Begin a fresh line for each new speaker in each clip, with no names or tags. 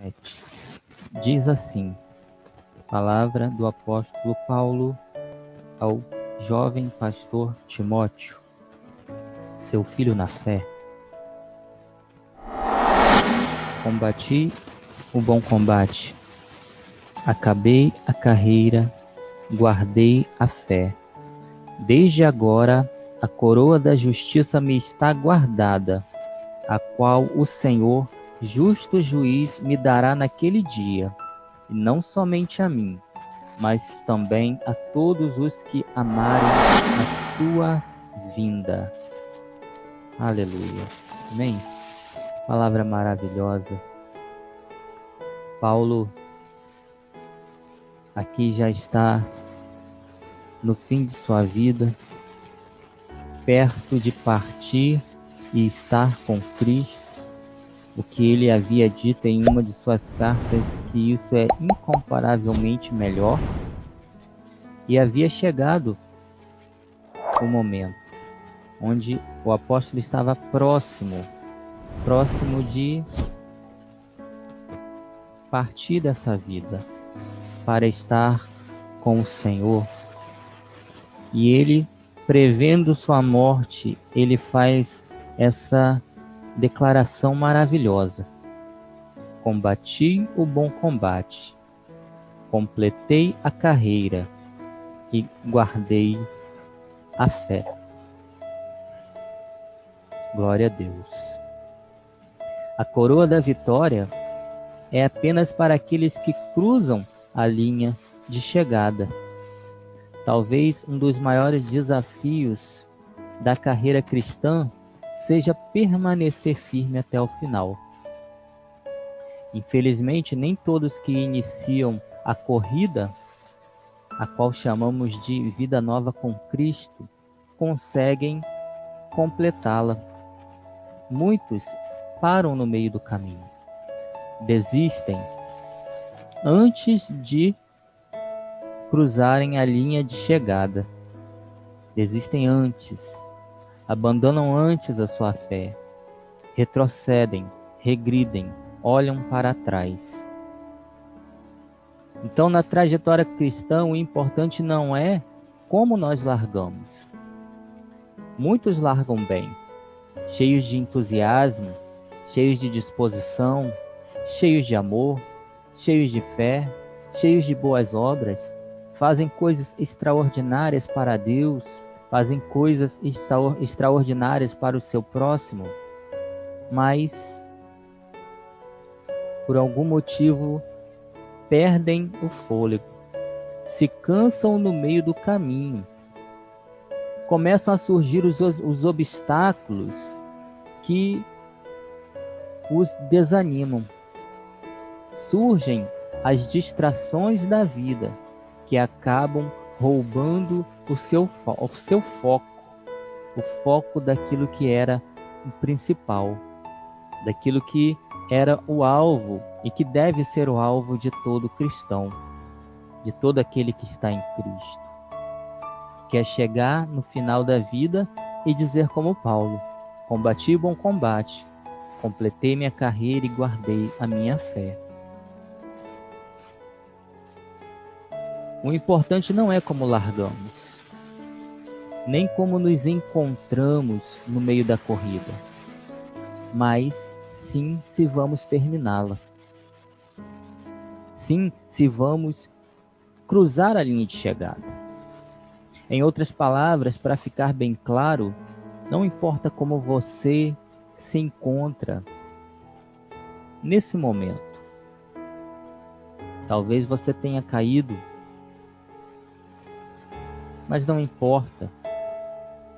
7. Diz assim, palavra do apóstolo Paulo ao jovem pastor Timóteo, seu filho na fé. Combati o bom combate, acabei a carreira, guardei a fé. Desde agora a coroa da justiça me está guardada, a qual o Senhor, justo juiz, me dará naquele dia, e não somente a mim, mas também a todos os que amarem a sua vinda. Aleluia. Amém. Palavra maravilhosa. Paulo aqui já está no fim de sua vida, perto de partir e estar com Cristo, o que ele havia dito em uma de suas cartas, que isso é incomparavelmente melhor, e havia chegado o momento onde o apóstolo estava próximo de partir dessa vida para estar com o Senhor. E ele, prevendo sua morte, ele faz essa declaração maravilhosa: combati o bom combate, completei a carreira e guardei a fé. Glória a Deus. A coroa da vitória é apenas para aqueles que cruzam a linha de chegada. Talvez um dos maiores desafios da carreira cristã seja permanecer firme até o final. Infelizmente, nem todos que iniciam a corrida, a qual chamamos de vida nova com Cristo, conseguem completá-la. Muitos param no meio do caminho, desistem antes de cruzarem a linha de chegada, desistem antes, abandonam antes a sua fé, retrocedem, regridem, olham para trás. Então, na trajetória cristã, o importante não é como nós largamos. Muitos largam bem, cheios de entusiasmo, cheios de disposição, cheios de amor, cheios de fé, cheios de boas obras, fazem coisas extraordinárias para Deus, fazem coisas extraordinárias para o seu próximo, mas por algum motivo perdem o fôlego, se cansam no meio do caminho, começam a surgir os obstáculos que os desanimam. Surgem as distrações da vida que acabam roubando o seu foco, o foco daquilo que era o principal, daquilo que era o alvo e que deve ser o alvo de todo cristão, de todo aquele que está em Cristo. Quer chegar no final da vida e dizer como Paulo: combati o bom combate, completei minha carreira e guardei a minha fé. O importante não é como largamos, nem como nos encontramos no meio da corrida, mas sim se vamos terminá-la. Sim, se vamos cruzar a linha de chegada. Em outras palavras, para ficar bem claro, não importa como você se encontra nesse momento. Talvez você tenha caído, mas não importa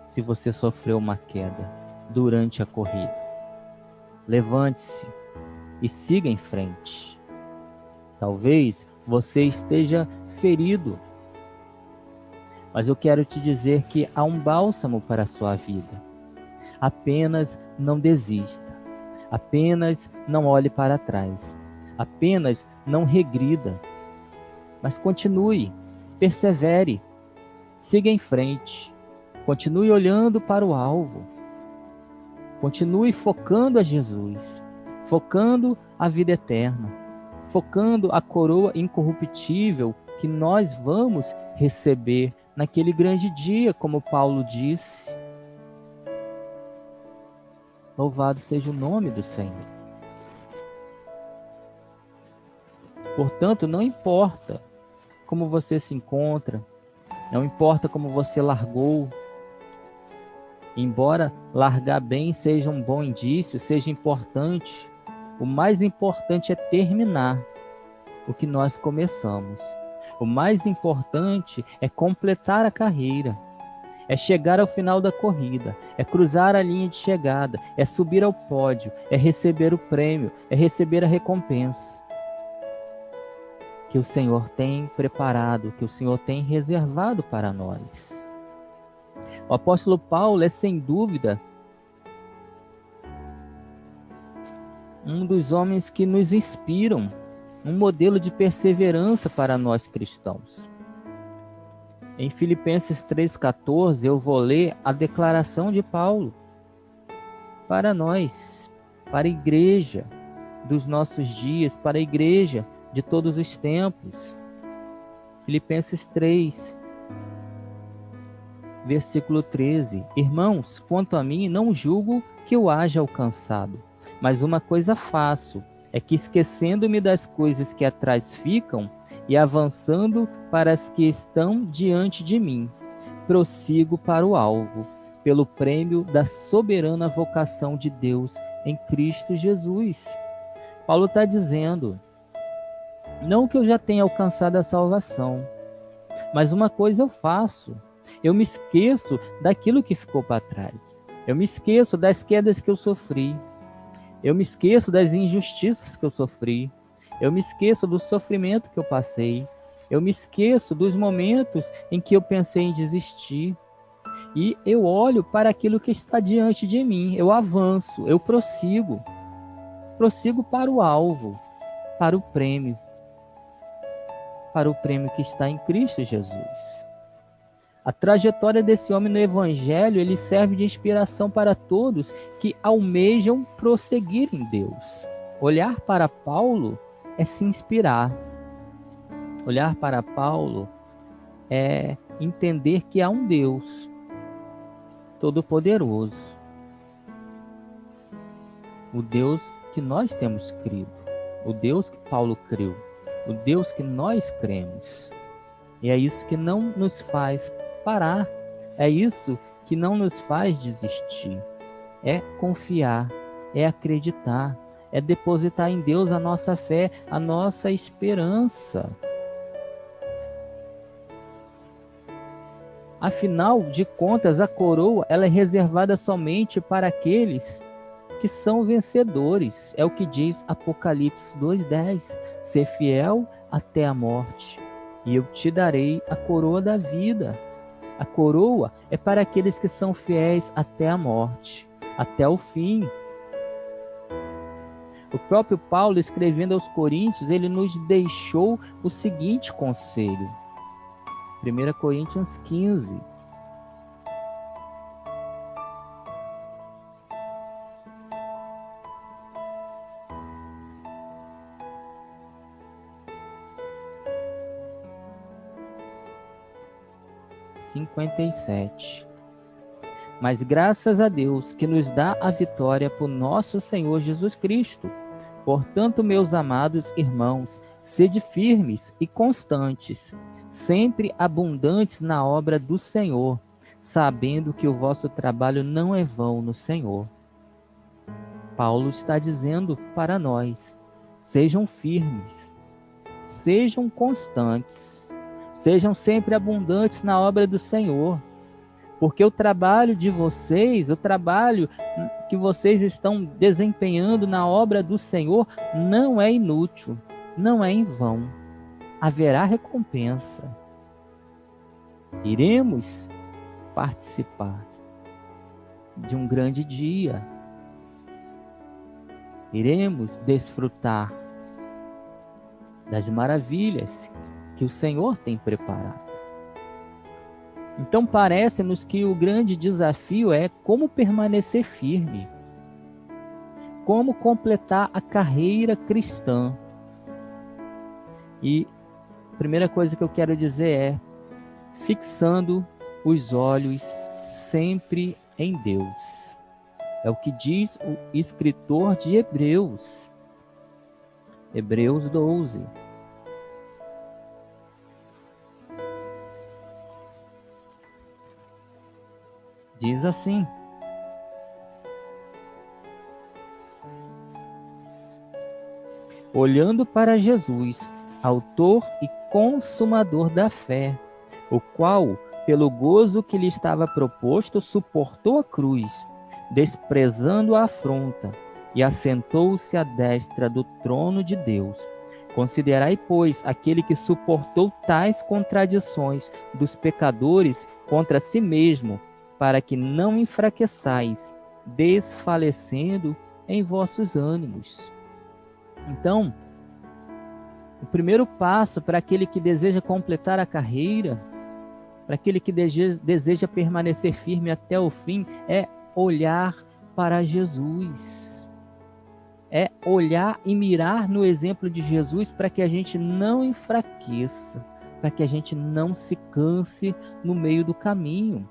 se você sofreu uma queda durante a corrida. Levante-se e siga em frente. Talvez você esteja ferido, mas eu quero te dizer que há um bálsamo para a sua vida. Apenas não desista. Apenas não olhe para trás. Apenas não regrida. Mas continue, persevere, siga em frente. Continue olhando para o alvo. Continue focando a Jesus, focando a vida eterna. focando a coroa incorruptível que nós vamos receber naquele grande dia, como Paulo disse. Louvado seja o nome do Senhor. Portanto, não importa como você se encontra, não importa como você largou, embora largar bem seja um bom indício, seja importante, o mais importante é terminar o que nós começamos. O mais importante é completar a carreira, é chegar ao final da corrida, é cruzar a linha de chegada, é subir ao pódio, é receber o prêmio, é receber a recompensa que o Senhor tem preparado, que o Senhor tem reservado para nós. O apóstolo Paulo é, sem dúvida, um dos homens que nos inspiram, um modelo de perseverança para nós cristãos. Em Filipenses 3,14, eu vou ler a declaração de Paulo para nós, para a igreja dos nossos dias, para a igreja de todos os tempos. Filipenses 3, versículo 13. Irmãos, quanto a mim, não julgo que eu haja alcançado, mas uma coisa faço, é que esquecendo-me das coisas que atrás ficam e avançando para as que estão diante de mim, prossigo para o alvo, pelo prêmio da soberana vocação de Deus em Cristo Jesus. Paulo está dizendo, não que eu já tenha alcançado a salvação, mas uma coisa eu faço, eu me esqueço daquilo que ficou para trás, eu me esqueço das quedas que eu sofri, eu me esqueço das injustiças que eu sofri, eu me esqueço do sofrimento que eu passei, eu me esqueço dos momentos em que eu pensei em desistir, e eu olho para aquilo que está diante de mim, eu avanço, eu prossigo para o alvo, para o prêmio que está em Cristo Jesus. A trajetória desse homem no Evangelho, ele serve de inspiração para todos que almejam prosseguir em Deus. Olhar para Paulo é se inspirar. Olhar para Paulo é entender que há um Deus Todo-Poderoso. O Deus que nós temos crido. O Deus que Paulo creu. O Deus que nós cremos. E é isso que não nos faz parar. É isso que não nos faz desistir. É confiar, é acreditar, é depositar em Deus a nossa fé, a nossa esperança. Afinal de contas, a coroa ela é reservada somente para aqueles que são vencedores. É o que diz Apocalipse 2:10. Ser fiel até a morte, e eu te darei a coroa da vida. A coroa é para aqueles que são fiéis até a morte, até o fim. O próprio Paulo, escrevendo aos Coríntios, ele nos deixou o seguinte conselho. 1 Coríntios 15. Mas graças a Deus que nos dá a vitória por nosso Senhor Jesus Cristo. Portanto, meus amados irmãos, sede firmes e constantes, sempre abundantes na obra do Senhor, sabendo que o vosso trabalho não é vão no Senhor. Paulo está dizendo para nós, sejam firmes, sejam constantes, sejam sempre abundantes na obra do Senhor, porque o trabalho de vocês, o trabalho que vocês estão desempenhando na obra do Senhor não é inútil, não é em vão. Haverá recompensa. Iremos participar de um grande dia. Iremos desfrutar das maravilhas que o Senhor tem preparado. Então parece-nos que o grande desafio é como permanecer firme, como completar a carreira cristã, E a primeira coisa que eu quero dizer é: fixando os olhos sempre em Deus. É o que diz o escritor de Hebreus. Hebreus 12. Diz assim: olhando para Jesus, autor e consumador da fé, o qual, pelo gozo que lhe estava proposto, suportou a cruz, desprezando a afronta, e assentou-se à destra do trono de Deus. Considerai, pois, aquele que suportou tais contradições dos pecadores contra si mesmo, para que não enfraqueçais, desfalecendo em vossos ânimos. Então, o primeiro passo para aquele que deseja completar a carreira, para aquele que deseja permanecer firme até o fim, é olhar para Jesus. É olhar e mirar no exemplo de Jesus para que a gente não enfraqueça, para que a gente não se canse no meio do caminho.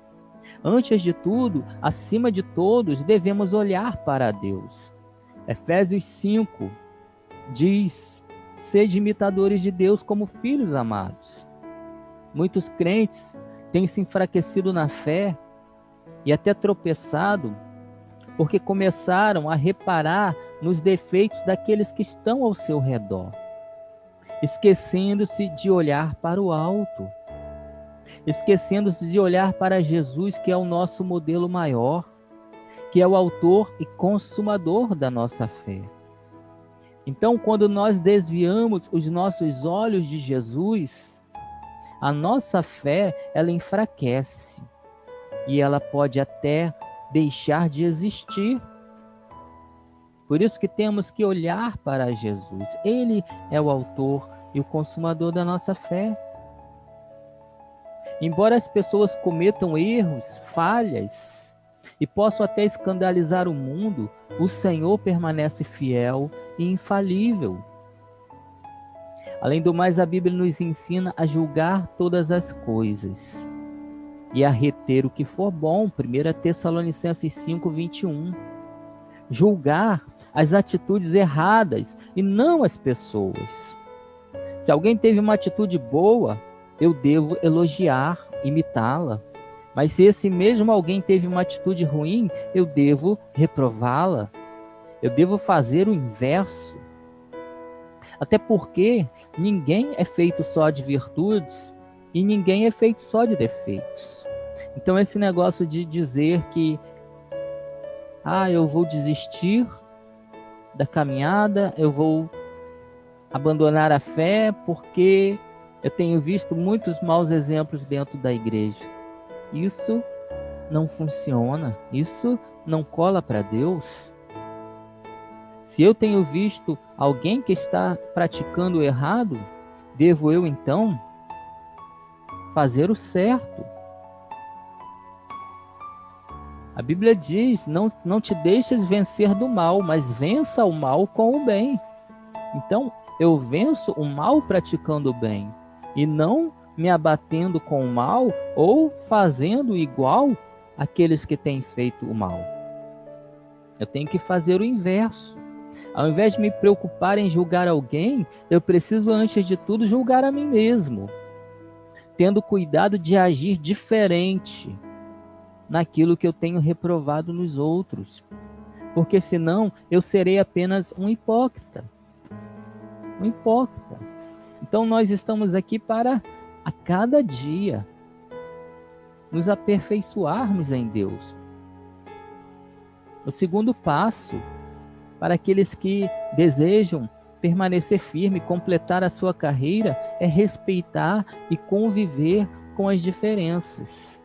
Antes de tudo, acima de todos, devemos olhar para Deus. Efésios 5 diz: sede imitadores de Deus como filhos amados. Muitos crentes têm se enfraquecido na fé e até tropeçado porque começaram a reparar nos defeitos daqueles que estão ao seu redor, esquecendo-se de olhar para o alto, esquecendo-se de olhar para Jesus, que é o nosso modelo maior, que é o autor e consumador da nossa fé. Então, quando nós desviamos os nossos olhos de Jesus, a nossa fé, ela enfraquece e ela pode até deixar de existir. Por isso que temos que olhar para Jesus. Ele é o autor e o consumador da nossa fé. Embora as pessoas cometam erros, falhas, e possam até escandalizar o mundo, o Senhor permanece fiel e infalível. Além do mais, a Bíblia nos ensina a julgar todas as coisas e a reter o que for bom. 1 Tessalonicenses 5:21. Julgar as atitudes erradas e não as pessoas. Se alguém teve uma atitude boa, eu devo elogiar, imitá-la. Mas se esse mesmo alguém teve uma atitude ruim, eu devo reprová-la. Eu devo fazer o inverso. Até porque ninguém é feito só de virtudes e ninguém é feito só de defeitos. Então esse negócio de dizer que eu vou desistir da caminhada, eu vou abandonar a fé porque eu tenho visto muitos maus exemplos dentro da igreja. Isso não funciona, isso não cola para Deus. Se eu tenho visto alguém que está praticando o errado, devo eu então fazer o certo. A Bíblia diz: não te deixes vencer do mal, mas vença o mal com o bem. Então, eu venço o mal praticando o bem, e não me abatendo com o mal ou fazendo igual àqueles que têm feito o mal. Eu tenho que fazer o inverso. Ao invés de me preocupar em julgar alguém, eu preciso, antes de tudo, julgar a mim mesmo, tendo cuidado de agir diferente naquilo que eu tenho reprovado nos outros, porque senão eu serei apenas um hipócrita. Um hipócrita. Então nós estamos aqui para, a cada dia, nos aperfeiçoarmos em Deus. O segundo passo, para aqueles que desejam permanecer firme, completar a sua carreira, é respeitar e conviver com as diferenças.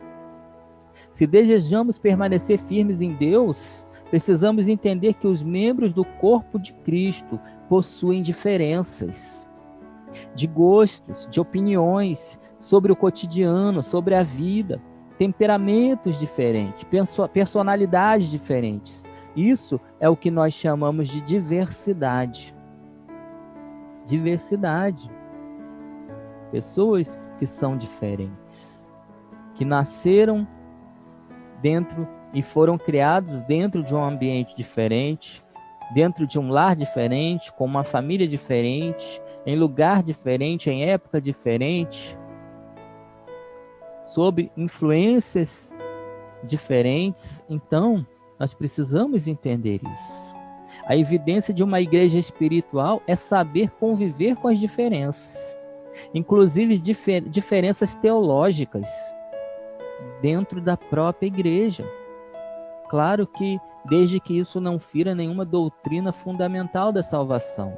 Se desejamos permanecer firmes em Deus, precisamos entender que os membros do corpo de Cristo possuem diferenças de gostos, de opiniões sobre o cotidiano, sobre a vida, temperamentos diferentes, personalidades diferentes. Isso é o que nós chamamos de diversidade. Diversidade. pessoas que são diferentes, que nasceram dentro e foram criados dentro de um ambiente diferente, dentro de um lar diferente, com uma família diferente, em lugar diferente, em época diferente, sob influências diferentes. Então, nós precisamos entender isso. A evidência de uma igreja espiritual é saber conviver com as diferenças, inclusive diferenças teológicas dentro da própria igreja. Claro que desde que isso não fira nenhuma doutrina fundamental da salvação.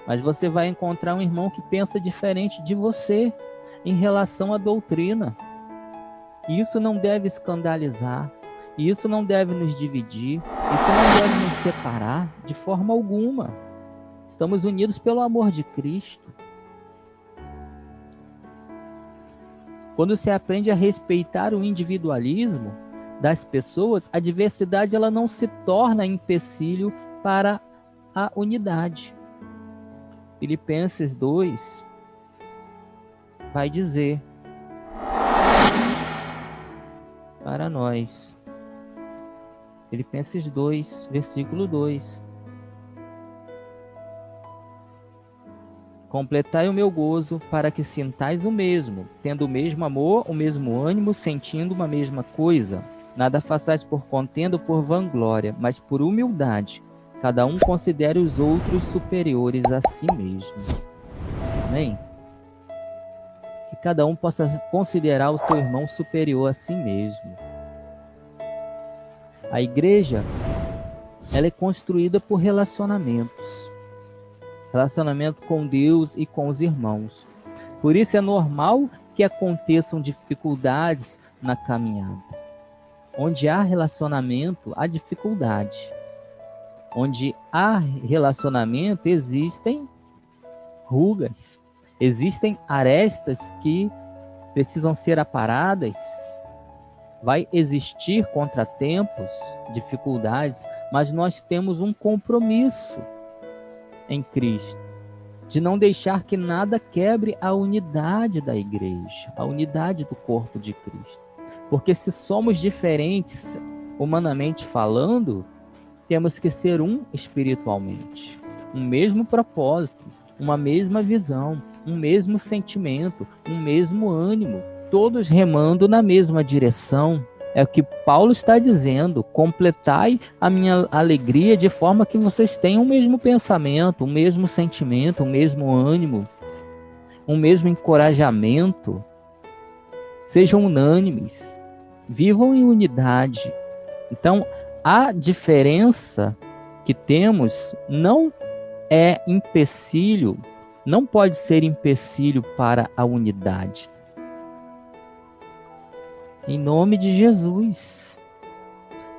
Mas você vai encontrar um irmão que pensa diferente de você em relação à doutrina. E isso não deve escandalizar, e isso não deve nos dividir, isso não deve nos separar de forma alguma. Estamos unidos pelo amor de Cristo. Quando se aprende a respeitar o individualismo das pessoas, a diversidade ela não se torna empecilho para a unidade. Filipenses 2 vai dizer para nós, Filipenses 2, versículo 2: completai o meu gozo, para que sintais o mesmo, tendo o mesmo amor, o mesmo ânimo, sentindo uma mesma coisa. Nada façais por contenda ou por vanglória, mas por humildade. Cada um considere os outros superiores a si mesmo. Amém? Que cada um possa considerar o seu irmão superior a si mesmo. A igreja, ela é construída por relacionamentos. Relacionamento com Deus e com os irmãos. Por isso é normal que aconteçam dificuldades na caminhada. Onde há relacionamento, há dificuldade. Onde há relacionamento, existem rugas, existem arestas que precisam ser aparadas. Vai existir contratempos, dificuldades, mas nós temos um compromisso em Cristo, de não deixar que nada quebre a unidade da igreja, a unidade do corpo de Cristo. Porque se somos diferentes, humanamente falando, temos que ser um espiritualmente. Um mesmo propósito, uma mesma visão, um mesmo sentimento, um mesmo ânimo, todos remando na mesma direção. É o que Paulo está dizendo: completai a minha alegria de forma que vocês tenham o mesmo pensamento, o mesmo sentimento, o mesmo ânimo, o mesmo encorajamento. Sejam unânimes, vivam em unidade. Então, a diferença que temos não é empecilho, não pode ser empecilho para a unidade. Em nome de Jesus,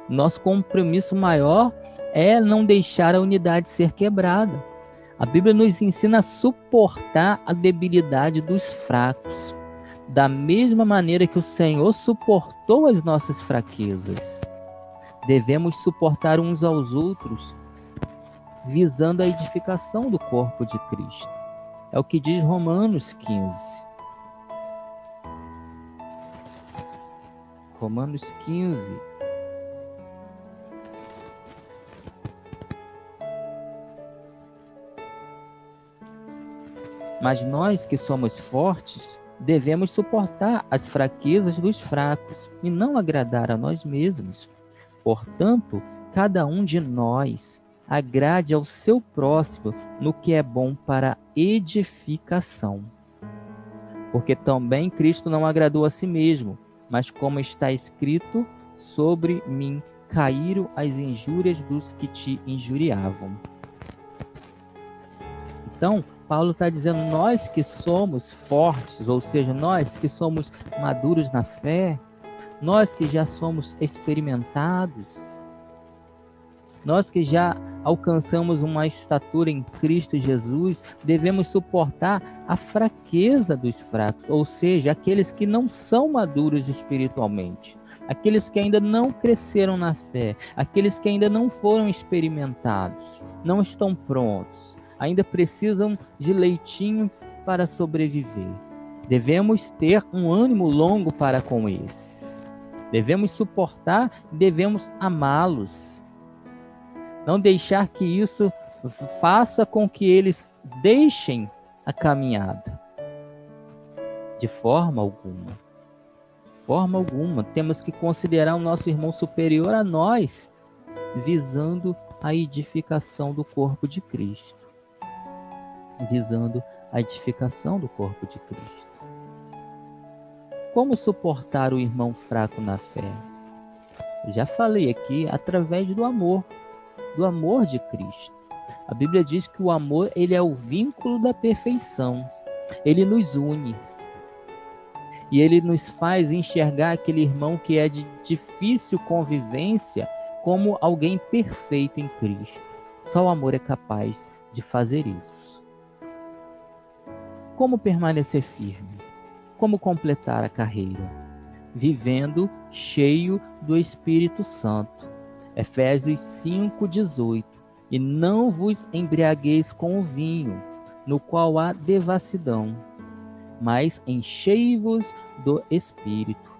nosso compromisso maior é não deixar a unidade ser quebrada. A Bíblia nos ensina a suportar a debilidade dos fracos, da mesma maneira que o Senhor suportou as nossas fraquezas. Devemos suportar uns aos outros, visando a edificação do corpo de Cristo. É o que diz Romanos 15. Romanos 15. Mas nós que somos fortes, devemos suportar as fraquezas dos fracos e não agradar a nós mesmos. Portanto, cada um de nós agrade ao seu próximo no que é bom para edificação. Porque também Cristo não agradou a si mesmo, mas como está escrito, sobre mim caíram as injúrias dos que te injuriavam. Então, Paulo está dizendo, nós que somos fortes, ou seja, nós que somos maduros na fé, nós que já somos experimentados, nós que já alcançamos uma estatura em Cristo Jesus, devemos suportar a fraqueza dos fracos, ou seja, aqueles que não são maduros espiritualmente, aqueles que ainda não cresceram na fé, aqueles que ainda não foram experimentados, não estão prontos, ainda precisam de leitinho para sobreviver. Devemos ter um ânimo longo para com eles. Devemos suportar e devemos amá-los. Não deixar que isso faça com que eles deixem a caminhada. De forma alguma. De forma alguma. Temos que considerar o nosso irmão superior a nós, visando a edificação do corpo de Cristo. Visando a edificação do corpo de Cristo. Como suportar o irmão fraco na fé? Eu já falei aqui, através do amor de Cristo. A Bíblia diz que o amor, ele é o vínculo da perfeição. Ele nos une. E ele nos faz enxergar aquele irmão que é de difícil convivência como alguém perfeito em Cristo. Só o amor é capaz de fazer isso. Como permanecer firme? Como completar a carreira? Vivendo cheio do Espírito Santo. Efésios 5:18. E não vos embriagueis com o vinho, no qual há devassidão, mas enchei-vos do Espírito.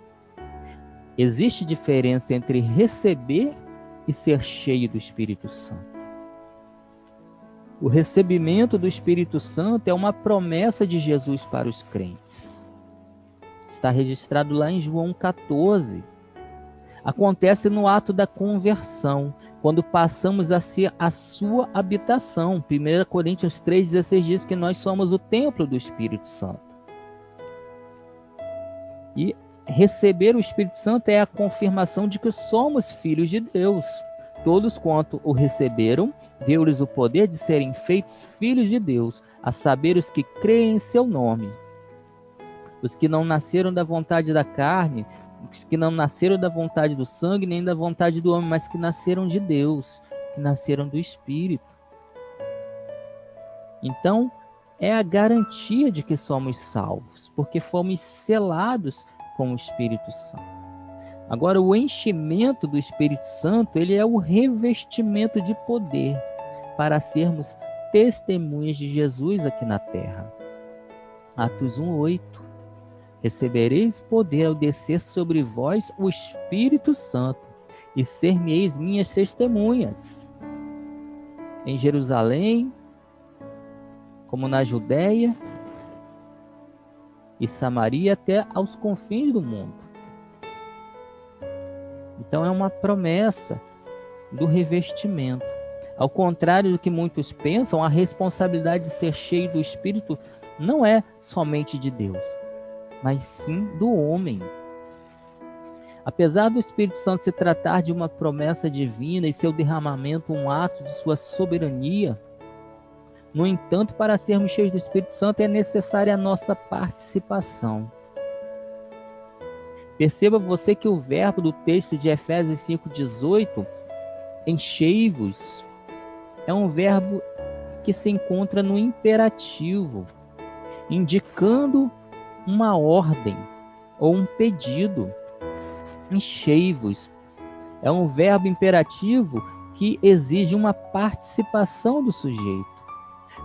Existe diferença entre receber e ser cheio do Espírito Santo. O recebimento do Espírito Santo é uma promessa de Jesus para os crentes. Está registrado lá em João 14. Acontece no ato da conversão, quando passamos a ser a sua habitação. 1 Coríntios 3,16 diz que nós somos o templo do Espírito Santo. E receber o Espírito Santo é a confirmação de que somos filhos de Deus. Todos quanto o receberam, deu-lhes o poder de serem feitos filhos de Deus, a saber, os que creem em seu nome. Os que não nasceram da vontade da carne, os que não nasceram da vontade do sangue, nem da vontade do homem, mas que nasceram de Deus, que nasceram do Espírito. Então, é a garantia de que somos salvos, porque fomos selados com o Espírito Santo. Agora, o enchimento do Espírito Santo, ele é o revestimento de poder para sermos testemunhas de Jesus aqui na terra. Atos 1:8. Recebereis poder ao descer sobre vós o Espírito Santo, e ser-me-eis minhas testemunhas, em Jerusalém, como na Judéia e Samaria, até aos confins do mundo. Então é uma promessa do revestimento. Ao contrário do que muitos pensam, a responsabilidade de ser cheio do Espírito não é somente de Deus, mas sim do homem. Apesar do Espírito Santo se tratar de uma promessa divina e seu derramamento um ato de sua soberania, no entanto, para sermos cheios do Espírito Santo é necessária a nossa participação. Perceba você que o verbo do texto de Efésios 5:18, enchei-vos, é um verbo que se encontra no imperativo, indicando uma ordem ou um pedido. Enchei-vos é um verbo imperativo que exige uma participação do sujeito.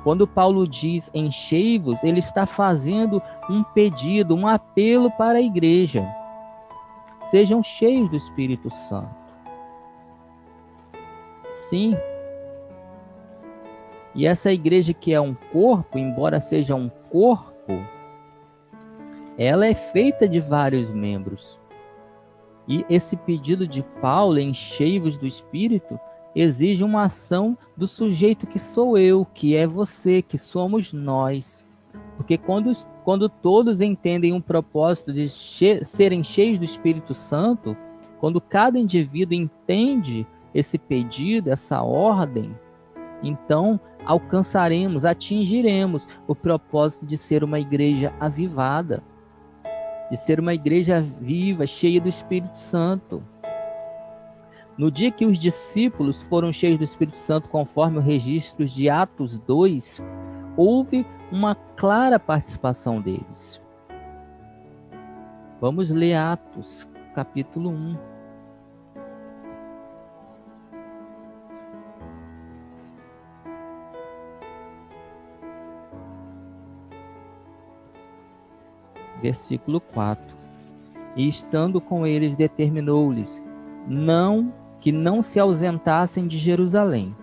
Quando Paulo diz enchei-vos, ele está fazendo um pedido, um apelo para a igreja. Sejam cheios do Espírito Santo. Sim. E essa igreja que é um corpo, embora seja um corpo, ela é feita de vários membros. E esse pedido de Paulo, enchei-vos do Espírito, exige uma ação do sujeito que sou eu, que é você, que somos nós. Porque quando todos entendem um propósito de serem cheios do Espírito Santo, quando cada indivíduo entende esse pedido, essa ordem, então alcançaremos, atingiremos o propósito de ser uma igreja avivada, de ser uma igreja viva, cheia do Espírito Santo. No dia que os discípulos foram cheios do Espírito Santo, conforme o registro de Atos 2, houve uma clara participação deles. Vamos ler Atos, capítulo 1. Versículo 4. E estando com eles, determinou-lhes que não se ausentassem de Jerusalém,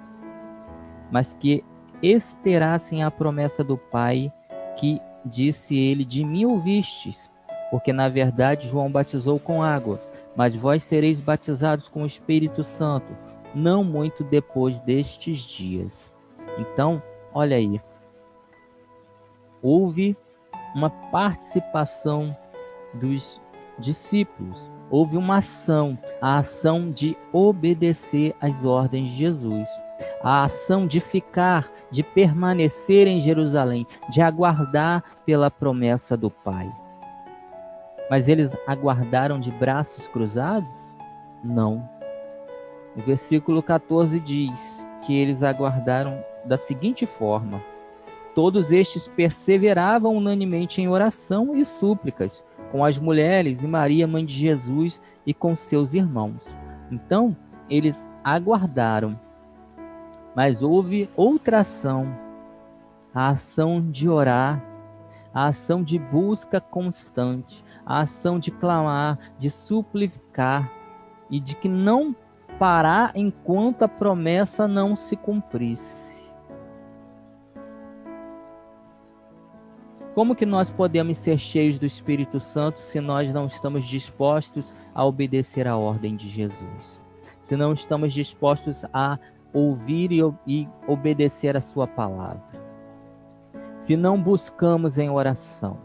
mas que esperassem a promessa do Pai, que disse ele: de mim ouvistes, porque na verdade João batizou com água, mas vós sereis batizados com o Espírito Santo, não muito depois destes dias. Então, olha aí, houve uma participação dos discípulos, houve uma ação, a ação de obedecer às ordens de Jesus, a ação de ficar, de permanecer em Jerusalém, de aguardar pela promessa do Pai. Mas eles aguardaram de braços cruzados? Não. O versículo 14 diz que eles aguardaram da seguinte forma: todos estes perseveravam unanimemente em oração e súplicas, com as mulheres e Maria, mãe de Jesus, e com seus irmãos. Então, eles aguardaram. Mas houve outra ação, a ação de orar, a ação de busca constante, a ação de clamar, de suplicar, e de que não parar enquanto a promessa não se cumprisse. Como que nós podemos ser cheios do Espírito Santo se nós não estamos dispostos a obedecer a ordem de Jesus? Se não estamos dispostos a ouvir e obedecer a sua palavra? Se não buscamos em oração?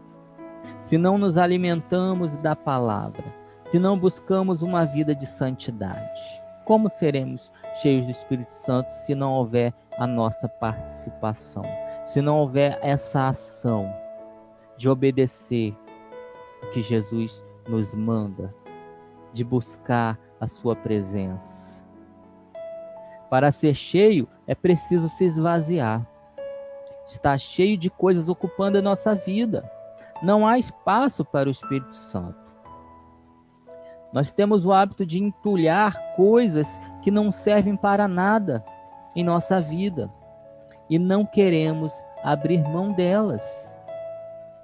Se não nos alimentamos da palavra? Se não buscamos uma vida de santidade? Como seremos cheios do Espírito Santo se não houver a nossa participação? Se não houver essa ação de obedecer o que Jesus nos manda, de buscar a sua presença? Para ser cheio, é preciso se esvaziar. Está cheio de coisas ocupando a nossa vida. Não há espaço para o Espírito Santo. Nós temos o hábito de entulhar coisas que não servem para nada em nossa vida e não queremos abrir mão delas.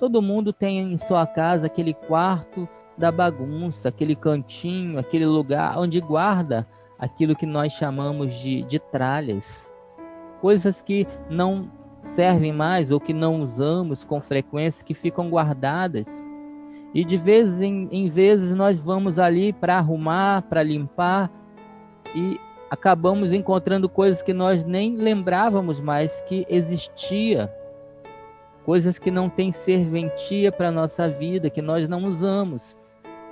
Todo mundo tem em sua casa aquele quarto da bagunça, aquele cantinho, aquele lugar onde guarda aquilo que nós chamamos de tralhas. Coisas que não servem mais ou que não usamos com frequência, que ficam guardadas. E de vezes em vezes nós vamos ali para arrumar, para limpar, e acabamos encontrando coisas que nós nem lembrávamos mais que existia. Coisas que não têm serventia para a nossa vida, que nós não usamos,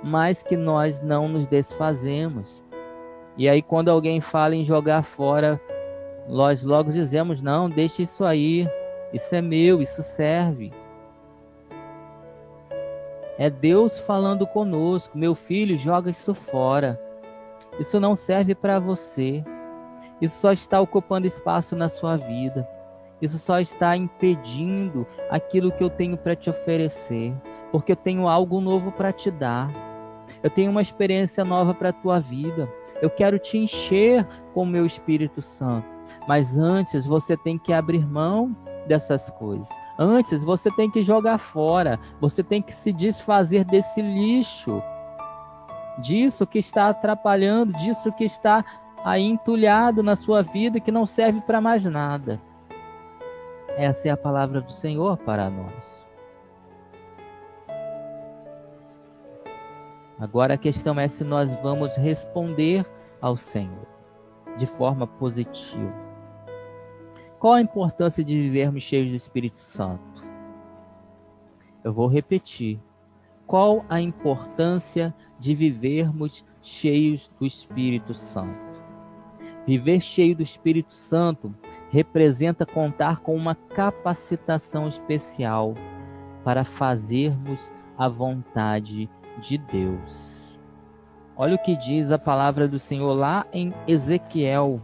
mas que nós não nos desfazemos. E aí quando alguém fala em jogar fora, nós logo dizemos: não, deixa isso aí, isso é meu, isso serve. É Deus falando conosco: meu filho, joga isso fora. Isso não serve para você. Isso só está ocupando espaço na sua vida. Isso só está impedindo aquilo que eu tenho para te oferecer. Porque eu tenho algo novo para te dar. Eu tenho uma experiência nova para a tua vida. Eu quero te encher com o meu Espírito Santo. Mas antes você tem que abrir mão dessas coisas. Antes você tem que jogar fora. Você tem que se desfazer desse lixo. Disso que está atrapalhando, disso que está aí entulhado na sua vida, que não serve para mais nada. Essa é a palavra do Senhor para nós. Agora a questão é se nós vamos responder ao Senhor de forma positiva. Qual a importância de vivermos cheios do Espírito Santo? Eu vou repetir. Qual a importância de vivermos cheios do Espírito Santo? Viver cheio do Espírito Santo representa contar com uma capacitação especial para fazermos a vontade de Deus. Olha o que diz a palavra do Senhor lá em Ezequiel,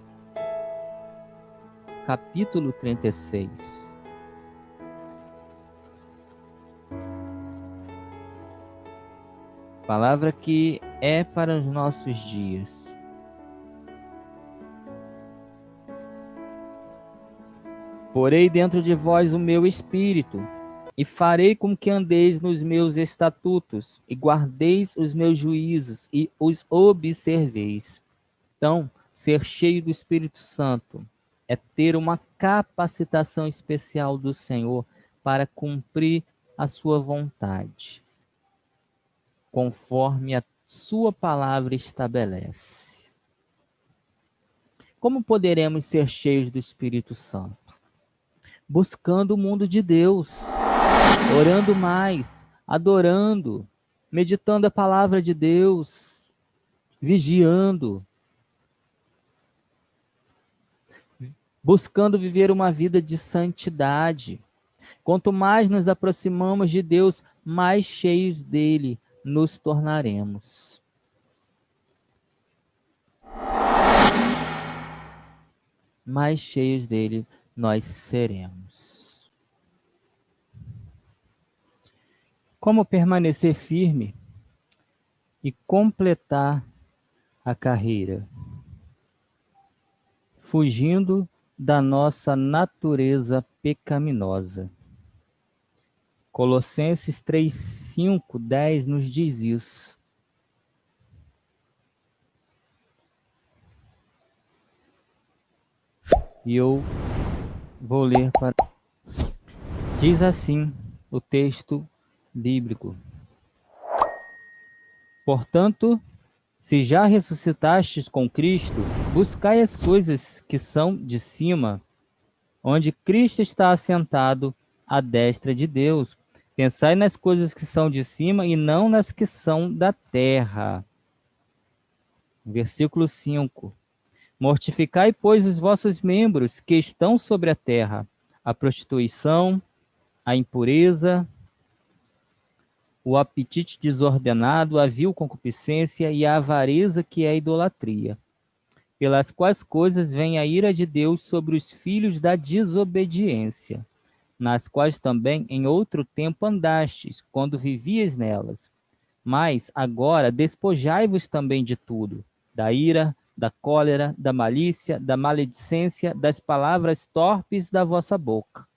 capítulo 36. Palavra que é para os nossos dias. Porei dentro de vós o meu espírito, E farei com que andeis nos meus estatutos, e guardeis os meus juízos, e os observeis. Então, ser cheio do Espírito Santo é ter uma capacitação especial do Senhor para cumprir a sua vontade, conforme a sua palavra estabelece. Como poderemos ser cheios do Espírito Santo? Buscando o mundo de Deus, orando mais, adorando, meditando a palavra de Deus, vigiando, buscando viver uma vida de santidade. Quanto mais nos aproximamos de Deus, mais cheios dele nos tornaremos. Mais cheios dele nós seremos. Como permanecer firme e completar a carreira? Fugindo da nossa natureza pecaminosa. Colossenses 3, 5, 10 nos diz isso. E eu vou ler para... Diz assim o texto bíblico. Portanto, se já ressuscitastes com Cristo, buscai as coisas que são de cima, onde Cristo está assentado à destra de Deus. Pensai nas coisas que são de cima e não nas que são da terra. Versículo 5. Mortificai, pois, os vossos membros que estão sobre a terra, a prostituição, a impureza, o apetite desordenado, a vil concupiscência e a avareza, que é a idolatria, pelas quais coisas vem a ira de Deus sobre os filhos da desobediência, nas quais também em outro tempo andastes, quando vivias nelas. Mas agora despojai-vos também de tudo, da ira, da cólera, da malícia, da maledicência, das palavras torpes da vossa boca.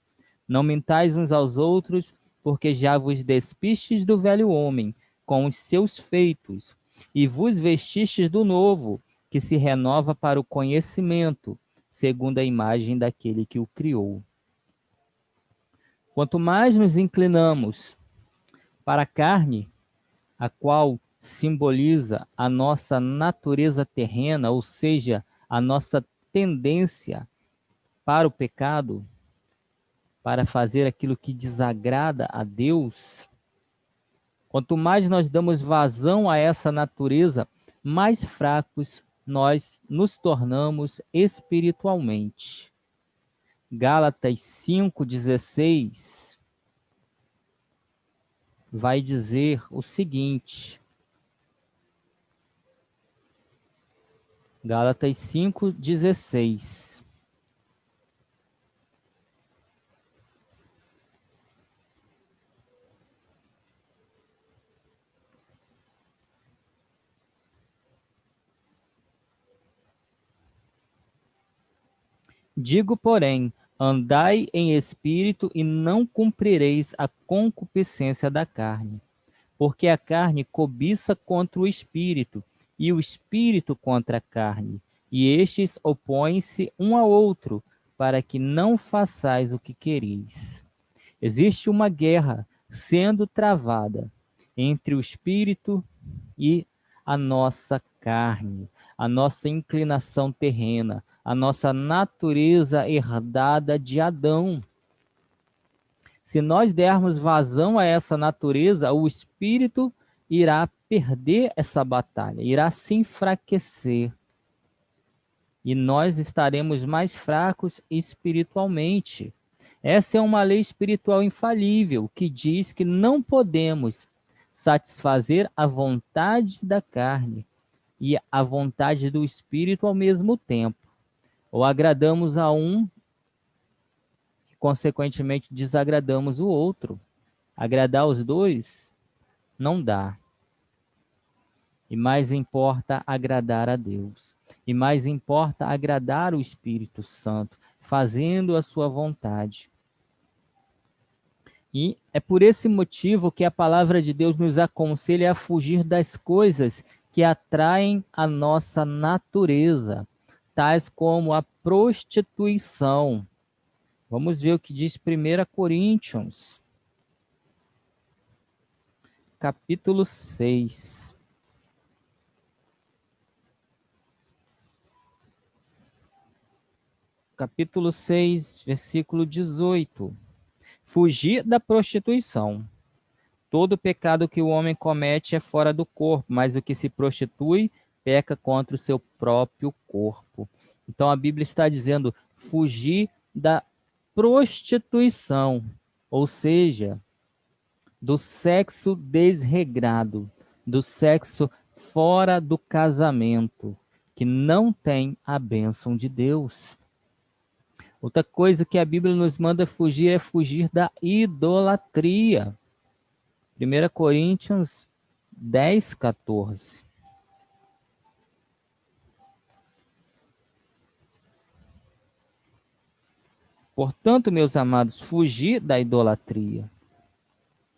Não mentais uns aos outros, porque já vos despistes do velho homem com os seus feitos, e vos vestistes do novo, que se renova para o conhecimento, segundo a imagem daquele que o criou. Quanto mais nos inclinamos para a carne, a qual simboliza a nossa natureza terrena, ou seja, a nossa tendência para o pecado, para fazer aquilo que desagrada a Deus, quanto mais nós damos vazão a essa natureza, mais fracos nós nos tornamos espiritualmente. Gálatas 5,16 vai dizer o seguinte. Gálatas 5,16. Digo, porém, andai em espírito e não cumprireis a concupiscência da carne. Porque a carne cobiça contra o espírito, e o espírito contra a carne, e estes opõem-se um ao outro, para que não façais o que quereis. Existe uma guerra sendo travada entre o espírito e a nossa carne, a nossa inclinação terrena, a nossa natureza herdada de Adão. Se nós dermos vazão a essa natureza, o espírito irá perder essa batalha, irá se enfraquecer. E nós estaremos mais fracos espiritualmente. Essa é uma lei espiritual infalível que diz que não podemos satisfazer a vontade da carne e a vontade do espírito ao mesmo tempo. Ou agradamos a um, consequentemente desagradamos o outro. Agradar os dois não dá. E mais importa agradar a Deus. E mais importa agradar o Espírito Santo, fazendo a sua vontade. E é por esse motivo que a palavra de Deus nos aconselha a fugir das coisas que atraem a nossa natureza, tais como a prostituição. Vamos ver o que diz 1 Coríntios, capítulo 6. Capítulo 6, versículo 18. Fugir da prostituição. Todo pecado que o homem comete é fora do corpo, mas o que se prostitui peca contra o seu próprio corpo. Então a Bíblia está dizendo fugir da prostituição, ou seja, do sexo desregrado, do sexo fora do casamento, que não tem a bênção de Deus. Outra coisa que a Bíblia nos manda fugir é fugir da idolatria. 1 Coríntios 10, 14. Portanto, meus amados, fugir da idolatria.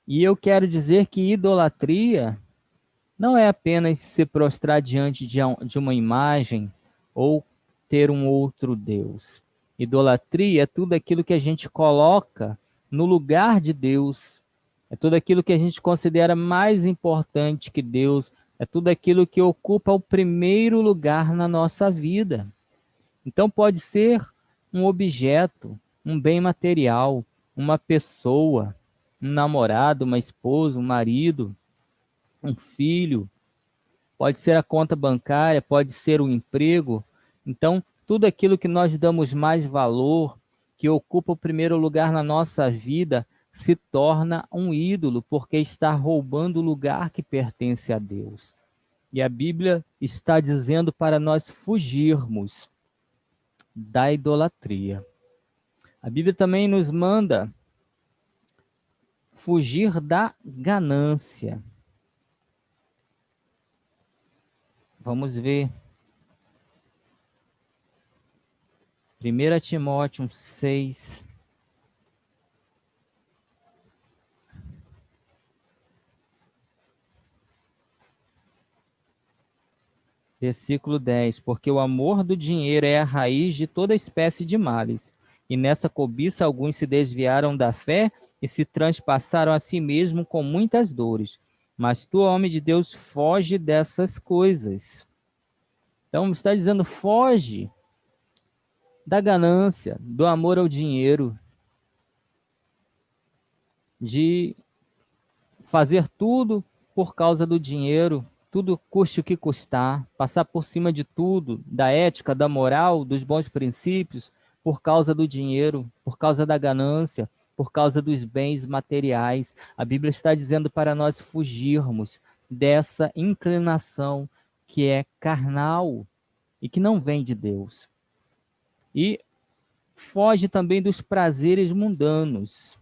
E eu quero dizer que idolatria não é apenas se prostrar diante de uma imagem ou ter um outro Deus. Idolatria é tudo aquilo que a gente coloca no lugar de Deus. É tudo aquilo que a gente considera mais importante que Deus. É tudo aquilo que ocupa o primeiro lugar na nossa vida. Então pode ser um objeto, um bem material, uma pessoa, um namorado, uma esposa, um marido, um filho, pode ser a conta bancária, pode ser o emprego. Então, tudo aquilo que nós damos mais valor, que ocupa o primeiro lugar na nossa vida, se torna um ídolo, porque está roubando o lugar que pertence a Deus. E a Bíblia está dizendo para nós fugirmos da idolatria. A Bíblia também nos manda fugir da ganância. Vamos ver. 1 Timóteo 6. Versículo 10. Porque o amor do dinheiro é a raiz de toda espécie de males. E nessa cobiça alguns se desviaram da fé e se transpassaram a si mesmo com muitas dores. Mas tu, homem de Deus, foge dessas coisas. Então está dizendo, foge da ganância, do amor ao dinheiro, de fazer tudo por causa do dinheiro, tudo custe o que custar, passar por cima de tudo, da ética, da moral, dos bons princípios, por causa do dinheiro, por causa da ganância, por causa dos bens materiais. A Bíblia está dizendo para nós fugirmos dessa inclinação que é carnal e que não vem de Deus. E foge também dos prazeres mundanos.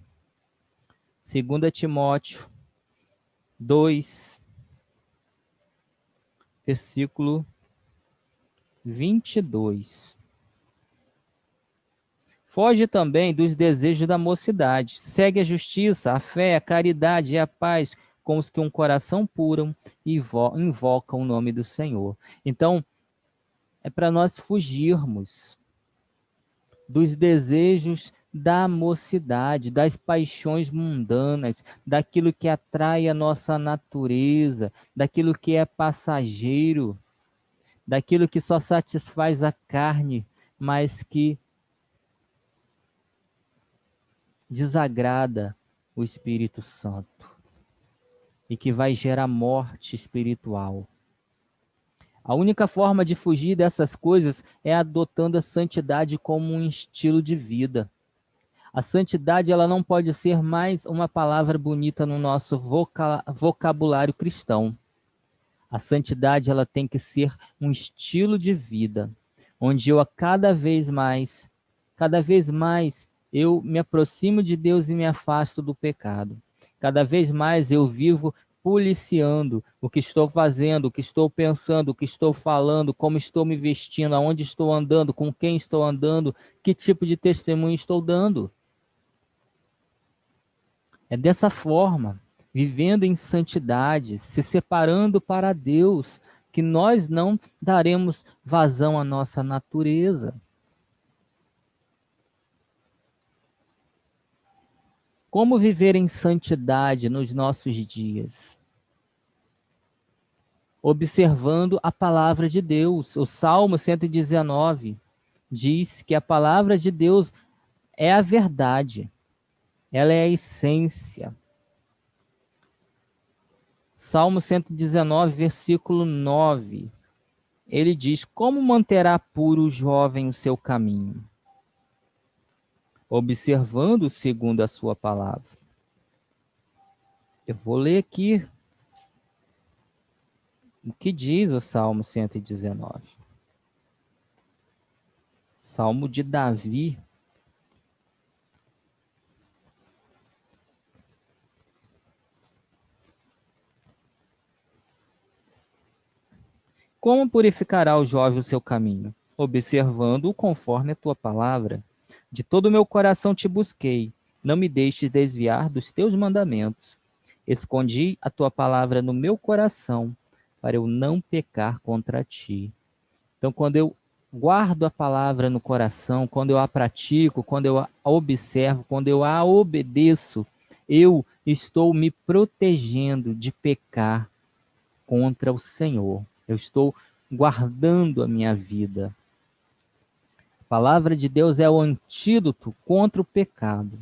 2 Timóteo 2, versículo 22. Foge também dos desejos da mocidade. Segue a justiça, a fé, a caridade e a paz com os que um coração puro e invocam o nome do Senhor. Então, é para nós fugirmos dos desejos da mocidade, das paixões mundanas, daquilo que atrai a nossa natureza, daquilo que é passageiro, daquilo que só satisfaz a carne, mas que desagrada o Espírito Santo e que vai gerar morte espiritual. A única forma de fugir dessas coisas é adotando a santidade como um estilo de vida. A santidade ela não pode ser mais uma palavra bonita no nosso vocabulário cristão. A santidade ela tem que ser um estilo de vida, onde eu cada vez mais eu me aproximo de Deus e me afasto do pecado. Cada vez mais eu vivo policiando o que estou fazendo, o que estou pensando, o que estou falando, como estou me vestindo, aonde estou andando, com quem estou andando, que tipo de testemunho estou dando. É dessa forma, vivendo em santidade, se separando para Deus, que nós não daremos vazão à nossa natureza. Como viver em santidade nos nossos dias? Observando a palavra de Deus. O Salmo 119 diz que a palavra de Deus é a verdade, ela é a essência. Salmo 119, versículo 9, ele diz: como manterá puro o jovem o seu caminho? Observando segundo a sua palavra. Eu vou ler aqui o que diz o Salmo 119. Salmo de Davi. Como purificará o jovem o seu caminho? Observando-o conforme a tua palavra. De todo o meu coração te busquei, não me deixes desviar dos teus mandamentos. Escondi a tua palavra no meu coração, para eu não pecar contra ti. Então, quando eu guardo a palavra no coração, quando eu a pratico, quando eu a observo, quando eu a obedeço, eu estou me protegendo de pecar contra o Senhor. Eu estou guardando a minha vida. A palavra de Deus é o antídoto contra o pecado.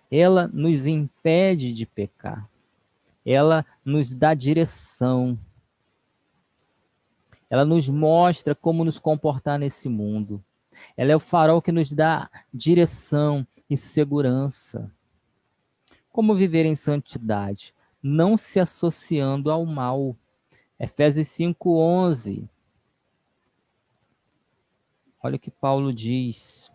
Ela nos impede de pecar. Ela nos dá direção. Ela nos mostra como nos comportar nesse mundo. Ela é o farol que nos dá direção e segurança. Como viver em santidade? Não se associando ao mal. Efésios 5:11. Olha o que Paulo diz.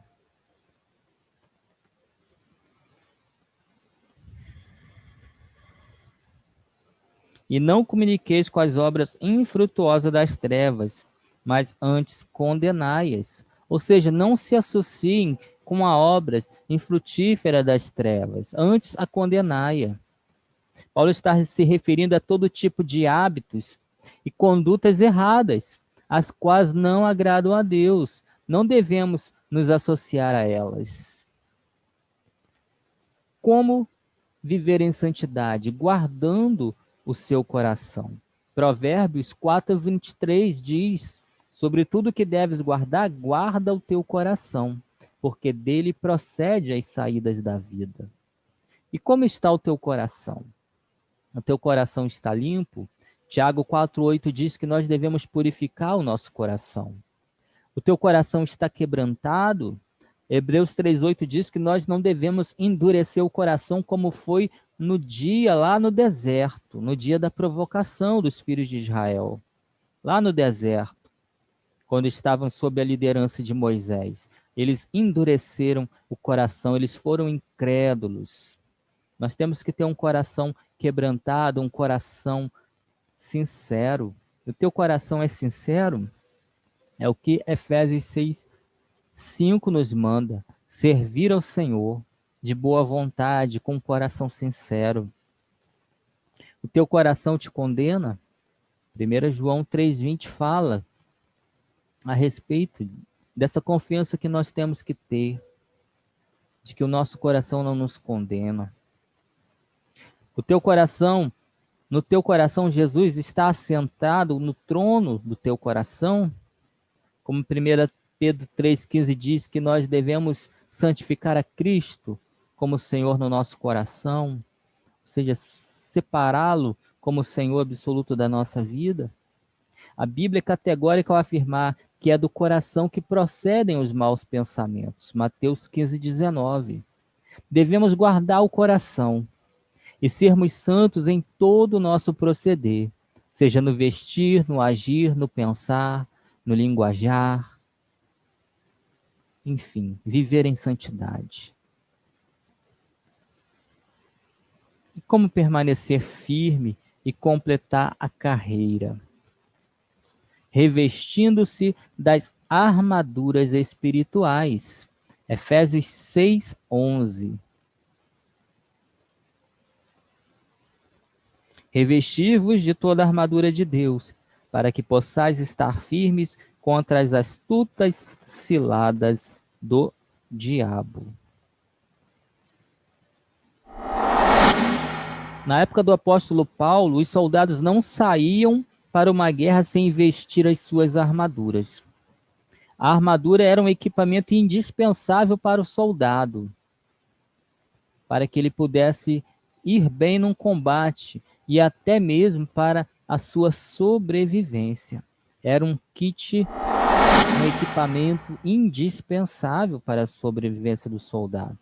E não comuniqueis com as obras infrutuosas das trevas, mas antes condenai-as. Ou seja, não se associem com as obras infrutíferas das trevas, antes a condenai-a. Paulo está se referindo a todo tipo de hábitos e condutas erradas, as quais não agradam a Deus. Não devemos nos associar a elas. Como viver em santidade? Guardando o seu coração. Provérbios 4:23 diz: sobre tudo que deves guardar, guarda o teu coração, porque dele procede as saídas da vida. E como está o teu coração? O teu coração está limpo? Tiago 4:8 diz que nós devemos purificar o nosso coração. O teu coração está quebrantado? Hebreus 3:8 diz que nós não devemos endurecer o coração como foi no dia lá no deserto, no dia da provocação dos filhos de Israel, lá no deserto, quando estavam sob a liderança de Moisés. Eles endureceram o coração, eles foram incrédulos. Nós temos que ter um coração quebrantado, um coração sincero. O teu coração é sincero? É o que Efésios 6:5 nos manda: servir ao Senhor de boa vontade, com um coração sincero. O teu coração te condena? 1 João 3:20 fala a respeito dessa confiança que nós temos que ter, de que o nosso coração não nos condena. O teu coração, no teu coração, Jesus está assentado no trono do teu coração, como 1 Pedro 3,15 diz que nós devemos santificar a Cristo como Senhor no nosso coração, ou seja, separá-lo como Senhor absoluto da nossa vida. A Bíblia é categórica ao afirmar que é do coração que procedem os maus pensamentos. Mateus 15:19. Devemos guardar o coração e sermos santos em todo o nosso proceder, seja no vestir, no agir, no pensar, no linguajar, enfim, viver em santidade. E como permanecer firme e completar a carreira? Revestindo-se das armaduras espirituais. Efésios 6:11. Revesti-vos de toda a armadura de Deus, para que possais estar firmes contra as astutas ciladas do diabo. Na época do apóstolo Paulo, os soldados não saíam para uma guerra sem vestir as suas armaduras. A armadura era um equipamento indispensável para o soldado, para que ele pudesse ir bem num combate e até mesmo para a sua sobrevivência. Era um kit, um equipamento indispensável para a sobrevivência do soldado.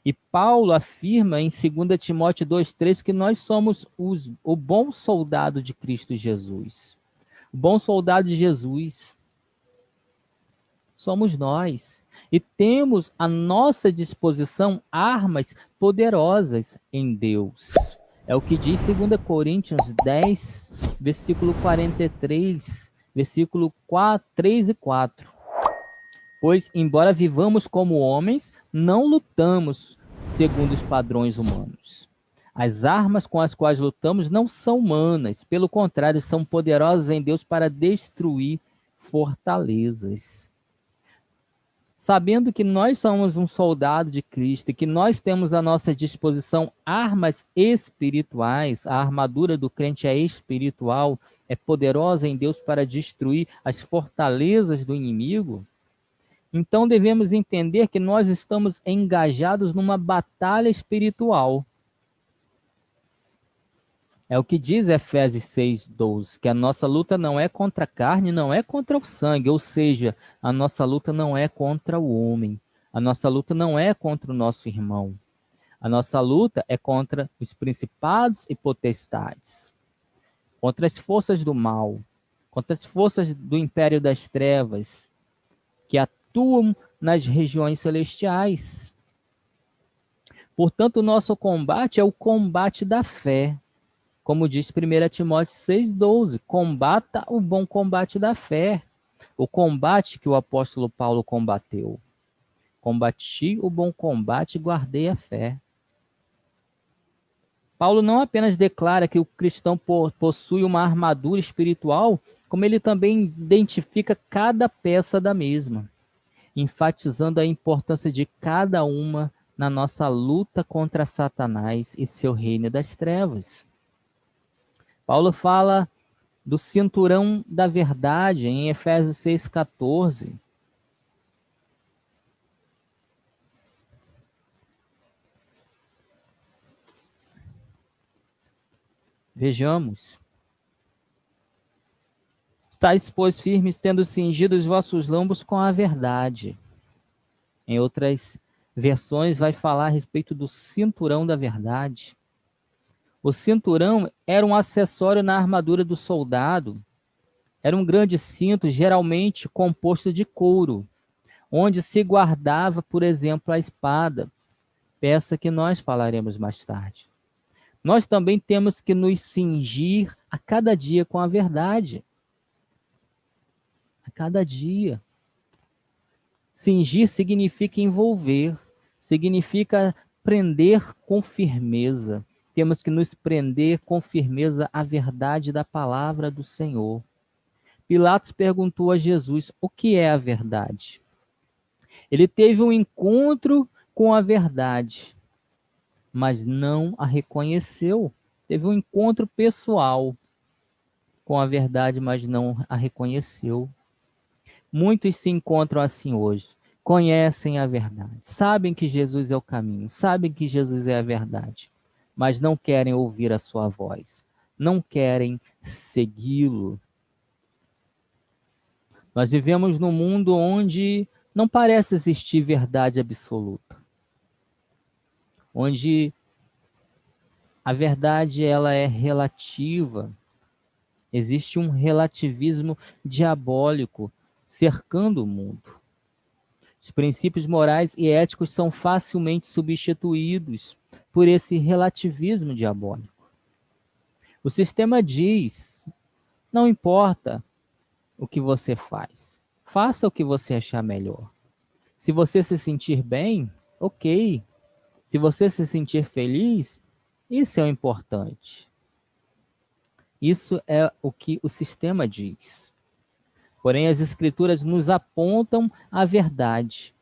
E Paulo afirma em 2 Timóteo 2,3 que nós somos o bom soldado de Cristo Jesus. O bom soldado de Jesus somos nós. E temos à nossa disposição armas poderosas em Deus. É o que diz 2 Coríntios 10, versículo 43, versículo 4, 3 e 4. Pois, embora vivamos como homens, não lutamos segundo os padrões humanos. As armas com as quais lutamos não são humanas, pelo contrário, são poderosas em Deus para destruir fortalezas. Sabendo que nós somos um soldado de Cristo e que nós temos à nossa disposição armas espirituais, a armadura do crente é espiritual, é poderosa em Deus para destruir as fortalezas do inimigo, então devemos entender que nós estamos engajados numa batalha espiritual. É o que diz Efésios 6:12, que a nossa luta não é contra a carne, não é contra o sangue, ou seja, a nossa luta não é contra o homem, a nossa luta não é contra o nosso irmão, a nossa luta é contra os principados e potestades, contra as forças do mal, contra as forças do império das trevas, que atuam nas regiões celestiais. Portanto, o nosso combate é o combate da fé. Como diz 1 Timóteo 6,12, combata o bom combate da fé. O combate que o apóstolo Paulo combateu. Combati o bom combate e guardei a fé. Paulo não apenas declara que o cristão possui uma armadura espiritual, como ele também identifica cada peça da mesma, enfatizando a importância de cada uma na nossa luta contra Satanás e seu reino das trevas. Paulo fala do cinturão da verdade em Efésios 6,14. Vejamos. Estais, pois, firmes, tendo cingido os vossos lombos com a verdade. Em outras versões vai falar a respeito do cinturão da verdade. O cinturão era um acessório na armadura do soldado. Era um grande cinto, geralmente composto de couro, onde se guardava, por exemplo, a espada, peça que nós falaremos mais tarde. Nós também temos que nos cingir a cada dia com a verdade. A cada dia. Cingir significa envolver, significa prender com firmeza. Temos que nos prender com firmeza à verdade da palavra do Senhor. Pilatos perguntou a Jesus: o que é a verdade? Ele teve um encontro com a verdade, mas não a reconheceu. Teve um encontro pessoal com a verdade, mas não a reconheceu. Muitos se encontram assim hoje. Conhecem a verdade, sabem que Jesus é o caminho, sabem que Jesus é a verdade, mas não querem ouvir a sua voz, não querem segui-lo. Nós vivemos num mundo onde não parece existir verdade absoluta, onde a verdade ela é relativa, existe um relativismo diabólico cercando o mundo. Os princípios morais e éticos são facilmente substituídos por esse relativismo diabólico. O sistema diz: não importa o que você faz, faça o que você achar melhor. Se você se sentir bem, ok. Se você se sentir feliz, isso é o importante. Isso é o que o sistema diz. Porém, as Escrituras nos apontam a verdade.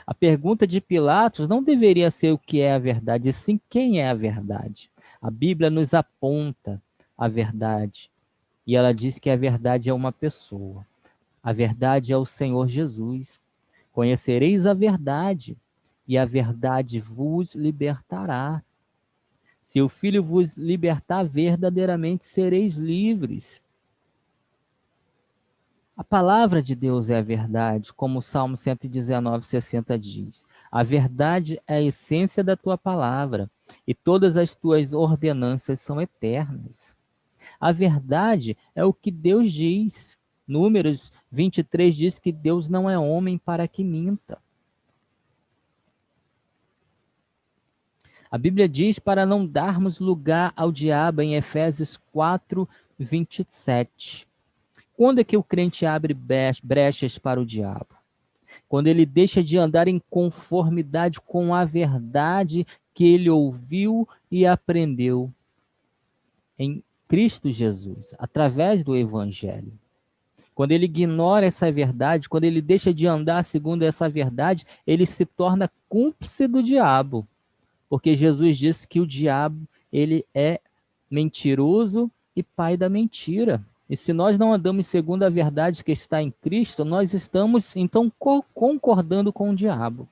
A pergunta de Pilatos não deveria ser o que é a verdade, e sim quem é a verdade. A Bíblia nos aponta a verdade. E ela diz que a verdade é uma pessoa. A verdade é o Senhor Jesus. Conhecereis a verdade, e a verdade vos libertará. Se o Filho vos libertar, verdadeiramente sereis livres. A palavra de Deus é a verdade, como o Salmo 119:60 diz. A verdade é a essência da tua palavra, e todas as tuas ordenanças são eternas. A verdade é o que Deus diz. Números 23 diz que Deus não é homem para que minta. A Bíblia diz para não darmos lugar ao diabo em Efésios 4:27. Quando é que o crente abre brechas para o diabo? Quando ele deixa de andar em conformidade com a verdade que ele ouviu e aprendeu em Cristo Jesus, através do Evangelho. Quando ele ignora essa verdade, quando ele deixa de andar segundo essa verdade, ele se torna cúmplice do diabo. Porque Jesus disse que o diabo, ele é mentiroso e pai da mentira. E se nós não andamos segundo a verdade que está em Cristo, nós estamos então concordando com o diabo,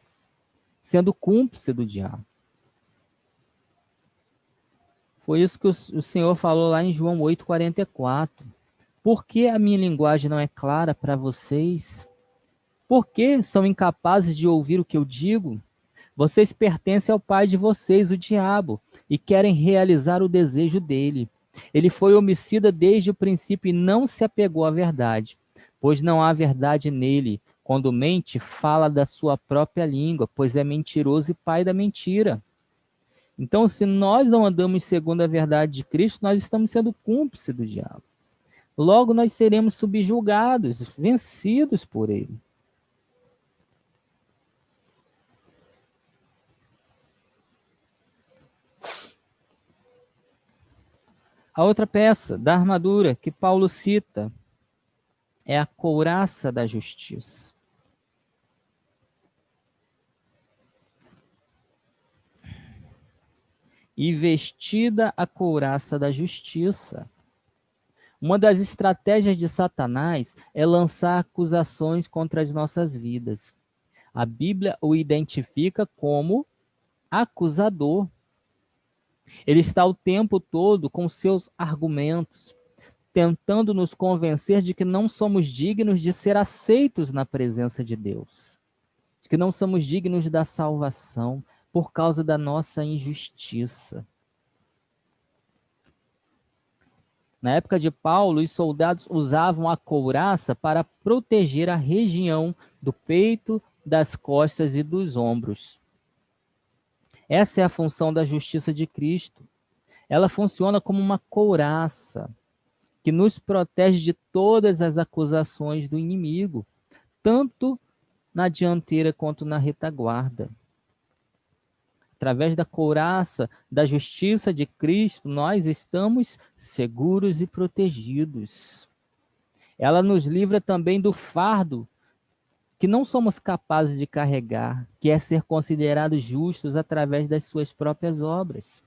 sendo cúmplice do diabo. Foi isso que o Senhor falou lá em João 8:44. Por que a minha linguagem não é clara para vocês? Por que são incapazes de ouvir o que eu digo? Vocês pertencem ao pai de vocês, o diabo, e querem realizar o desejo dele. Ele foi homicida desde o princípio e não se apegou à verdade, pois não há verdade nele. Quando mente, fala da sua própria língua, pois é mentiroso e pai da mentira. Então, se nós não andamos segundo a verdade de Cristo, nós estamos sendo cúmplices do diabo. Logo, nós seremos subjugados, vencidos por ele. A outra peça da armadura que Paulo cita é a couraça da justiça. E vestida a couraça da justiça. Uma das estratégias de Satanás é lançar acusações contra as nossas vidas. A Bíblia o identifica como acusador. Ele está o tempo todo com seus argumentos, tentando nos convencer de que não somos dignos de ser aceitos na presença de Deus, de que não somos dignos da salvação por causa da nossa injustiça. Na época de Paulo, os soldados usavam a couraça para proteger a região do peito, das costas e dos ombros. Essa é a função da justiça de Cristo. Ela funciona como uma couraça que nos protege de todas as acusações do inimigo, tanto na dianteira quanto na retaguarda. Através da couraça da justiça de Cristo, nós estamos seguros e protegidos. Ela nos livra também do fardo que não somos capazes de carregar, que é ser considerados justos através das suas próprias obras.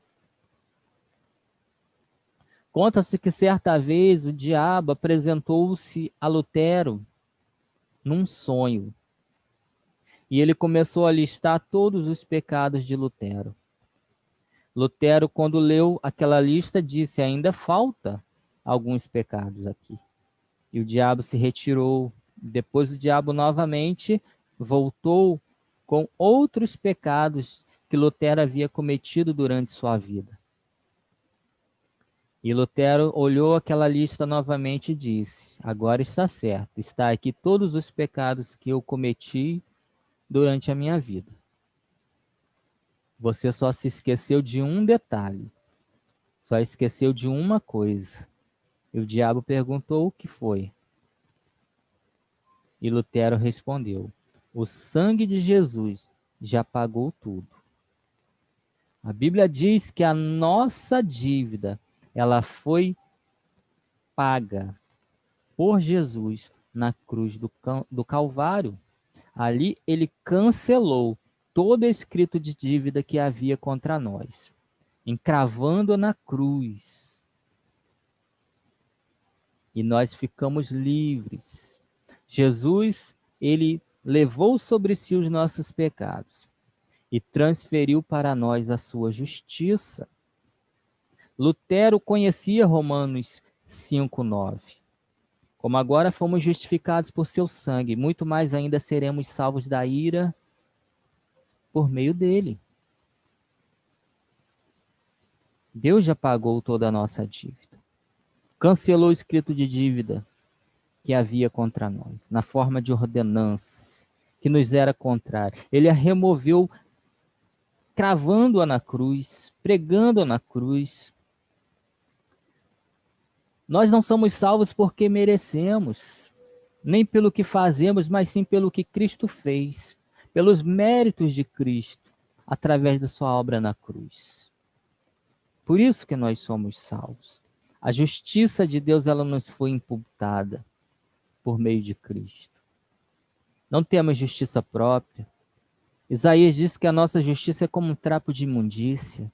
Conta-se que certa vez o diabo apresentou-se a Lutero num sonho. E ele começou a listar todos os pecados de Lutero. Lutero, quando leu aquela lista, disse: ainda falta alguns pecados aqui. E o diabo se retirou. Depois o diabo novamente voltou com outros pecados que Lutero havia cometido durante sua vida. E Lutero olhou aquela lista novamente e disse: agora está certo, está aqui todos os pecados que eu cometi durante a minha vida. Você só se esqueceu de um detalhe, só esqueceu de uma coisa. E o diabo perguntou o que foi. E Lutero respondeu: o sangue de Jesus já pagou tudo. A Bíblia diz que a nossa dívida, ela foi paga por Jesus na cruz do Calvário. Ali ele cancelou todo escrito de dívida que havia contra nós, encravando-a na cruz. E nós ficamos livres. Jesus, ele levou sobre si os nossos pecados e transferiu para nós a sua justiça. Lutero conhecia Romanos 5:9. Como agora fomos justificados por seu sangue, muito mais ainda seremos salvos da ira por meio dele. Deus já pagou toda a nossa dívida. Cancelou o escrito de dívida que havia contra nós, na forma de ordenanças, que nos era contrário. Ele a removeu, cravando-a na cruz, pregando-a na cruz. Nós não somos salvos porque merecemos, nem pelo que fazemos, mas sim pelo que Cristo fez, pelos méritos de Cristo, através da sua obra na cruz. Por isso que nós somos salvos. A justiça de Deus, ela nos foi imputada por meio de Cristo. Não temos justiça própria. Isaías diz que a nossa justiça é como um trapo de imundícia,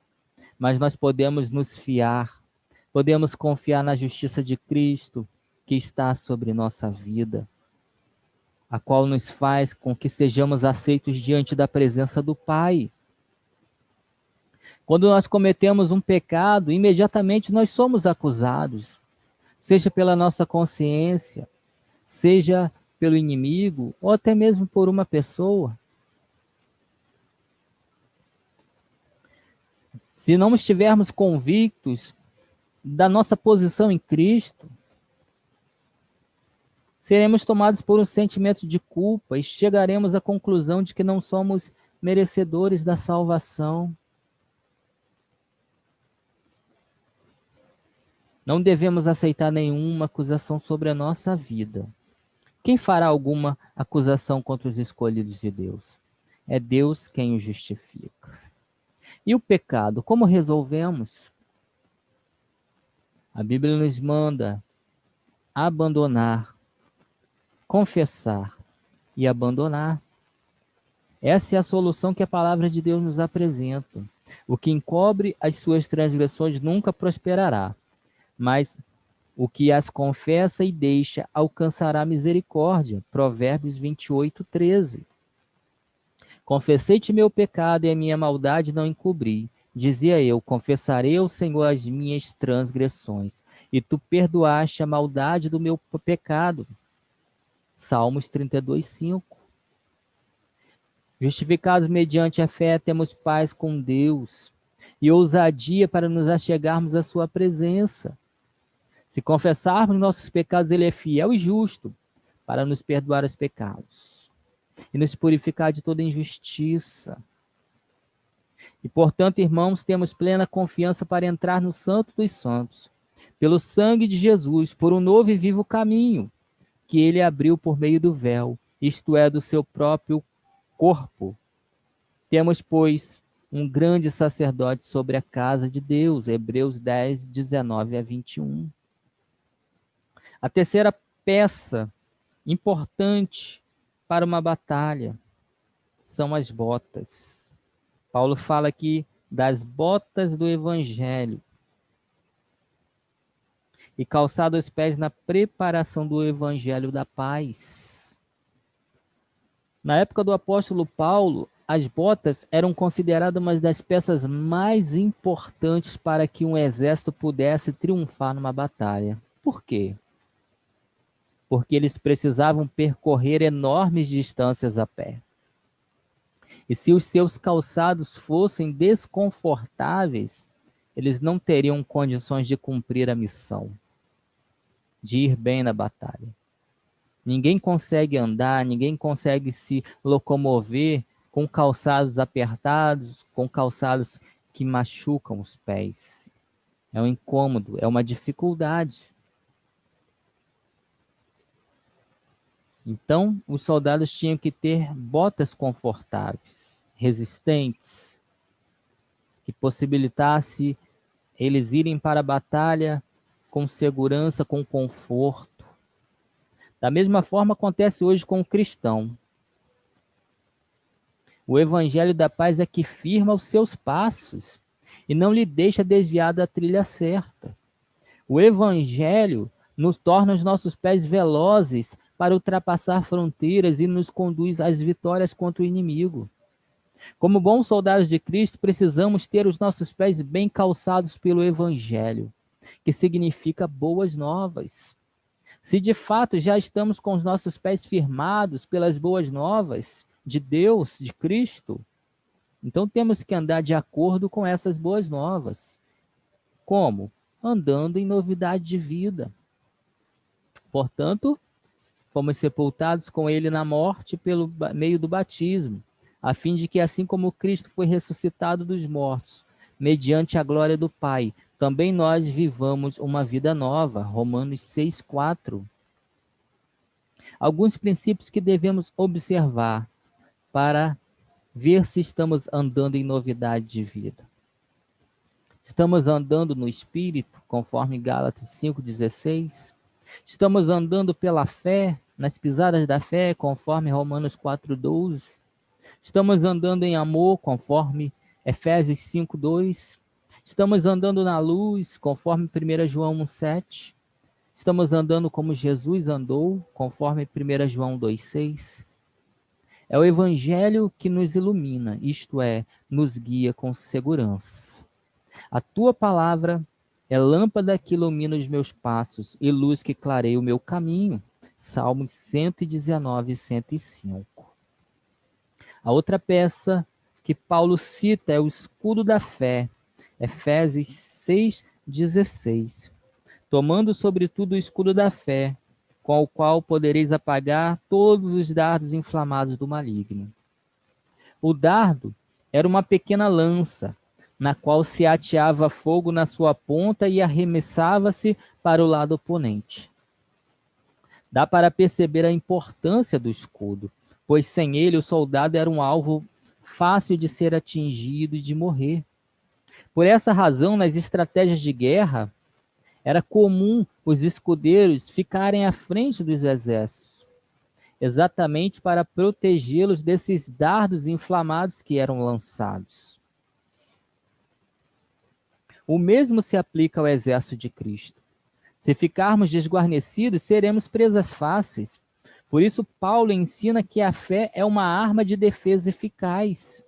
mas nós podemos nos fiar, podemos confiar na justiça de Cristo que está sobre nossa vida, a qual nos faz com que sejamos aceitos diante da presença do Pai. Quando nós cometemos um pecado, imediatamente nós somos acusados, seja pela nossa consciência, seja pelo inimigo, ou até mesmo por uma pessoa. Se não estivermos convictos da nossa posição em Cristo, seremos tomados por um sentimento de culpa e chegaremos à conclusão de que não somos merecedores da salvação. Não devemos aceitar nenhuma acusação sobre a nossa vida. Quem fará alguma acusação contra os escolhidos de Deus? É Deus quem os justifica. E o pecado, como resolvemos? A Bíblia nos manda abandonar, confessar e abandonar. Essa é a solução que a palavra de Deus nos apresenta. O que encobre as suas transgressões nunca prosperará, mas o que as confessa e deixa alcançará misericórdia. Provérbios 28:13. Confessei-te meu pecado e a minha maldade não encobri. Dizia eu, confessarei ao Senhor as minhas transgressões, e tu perdoaste a maldade do meu pecado. Salmos 32:5. Justificados mediante a fé, temos paz com Deus e ousadia para nos achegarmos à sua presença. Se confessarmos nossos pecados, ele é fiel e justo para nos perdoar os pecados e nos purificar de toda injustiça. E, portanto, irmãos, temos plena confiança para entrar no Santo dos Santos, pelo sangue de Jesus, por um novo e vivo caminho que ele abriu por meio do véu, isto é, do seu próprio corpo. Temos, pois, um grande sacerdote sobre a casa de Deus, Hebreus 10:19-21. A terceira peça importante para uma batalha são as botas. Paulo fala aqui das botas do evangelho e calçado os pés na preparação do evangelho da paz. Na época do apóstolo Paulo, as botas eram consideradas uma das peças mais importantes para que um exército pudesse triunfar numa batalha. Por quê? Porque eles precisavam percorrer enormes distâncias a pé. E se os seus calçados fossem desconfortáveis, eles não teriam condições de cumprir a missão, de ir bem na batalha. Ninguém consegue andar, ninguém consegue se locomover com calçados apertados, com calçados que machucam os pés. É um incômodo, é uma dificuldade. Então, os soldados tinham que ter botas confortáveis, resistentes, que possibilitasse eles irem para a batalha com segurança, com conforto. Da mesma forma acontece hoje com o cristão. O evangelho da paz é que firma os seus passos e não lhe deixa desviar da trilha certa. O evangelho nos torna os nossos pés velozes para ultrapassar fronteiras e nos conduz às vitórias contra o inimigo. Como bons soldados de Cristo, precisamos ter os nossos pés bem calçados pelo evangelho, que significa boas novas. Se de fato já estamos com os nossos pés firmados pelas boas novas de Deus, de Cristo, então temos que andar de acordo com essas boas novas. Como? Andando em novidade de vida. Portanto, fomos sepultados com ele na morte pelo meio do batismo, a fim de que, assim como Cristo foi ressuscitado dos mortos, mediante a glória do Pai, também nós vivamos uma vida nova. Romanos 6,4. Alguns princípios que devemos observar para ver se estamos andando em novidade de vida. Estamos andando no Espírito, conforme Gálatas 5,16. Estamos andando pela fé, nas pisadas da fé, conforme Romanos 4,12. Estamos andando em amor, conforme Efésios 5,2. Estamos andando na luz, conforme 1 João 1,7. Estamos andando como Jesus andou, conforme 1 João 2,6. É o Evangelho que nos ilumina, isto é, nos guia com segurança. A tua palavra é lâmpada que ilumina os meus passos e luz que clareia o meu caminho. Salmos 119 e 105. A outra peça que Paulo cita é o escudo da fé, Efésios 6,16. Tomando sobretudo o escudo da fé, com o qual podereis apagar todos os dardos inflamados do maligno. O dardo era uma pequena lança, na qual se ateava fogo na sua ponta e arremessava-se para o lado oponente. Dá para perceber a importância do escudo, pois sem ele o soldado era um alvo fácil de ser atingido e de morrer. Por essa razão, nas estratégias de guerra, era comum os escudeiros ficarem à frente dos exércitos, exatamente para protegê-los desses dardos inflamados que eram lançados. O mesmo se aplica ao exército de Cristo. Se ficarmos desguarnecidos, seremos presas fáceis. Por isso, Paulo ensina que a fé é uma arma de defesa eficaz,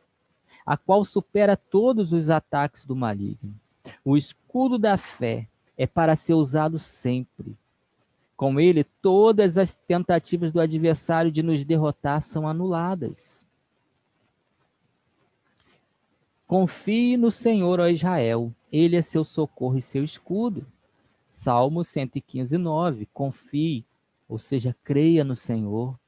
a qual supera todos os ataques do maligno. O escudo da fé é para ser usado sempre. Com ele, todas as tentativas do adversário de nos derrotar são anuladas. Confie no Senhor, ó Israel. Ele é seu socorro e seu escudo. Salmo 115, 9. Confie, ou seja, creia no Senhor.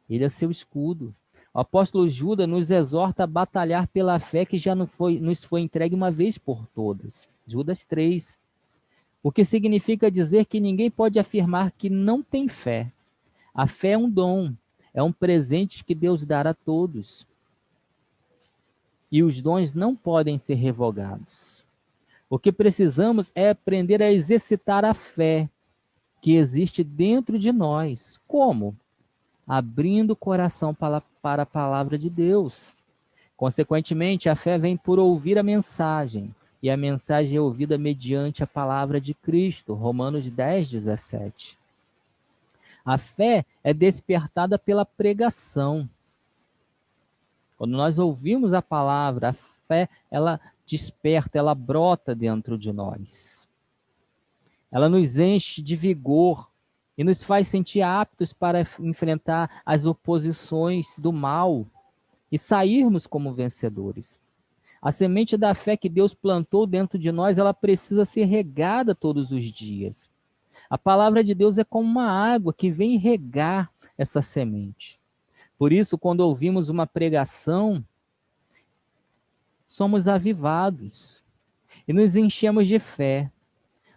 Ele é seu escudo. O apóstolo Judas nos exorta a batalhar pela fé que já nos foi entregue uma vez por todas. Judas 3. O que significa dizer que ninguém pode afirmar que não tem fé. A fé é um dom, é um presente que Deus dá a todos. E os dons não podem ser revogados. O que precisamos é aprender a exercitar a fé que existe dentro de nós. Como? Abrindo o coração para a palavra de Deus. Consequentemente, a fé vem por ouvir a mensagem, e a mensagem é ouvida mediante a palavra de Cristo. Romanos 10, 17. A fé é despertada pela pregação. Quando nós ouvimos a palavra, a fé, ela desperta, ela brota dentro de nós. Ela nos enche de vigor e nos faz sentir aptos para enfrentar as oposições do mal e sairmos como vencedores. A semente da fé que Deus plantou dentro de nós, ela precisa ser regada todos os dias. A palavra de Deus é como uma água que vem regar essa semente. Por isso, quando ouvimos uma pregação, somos avivados e nos enchemos de fé.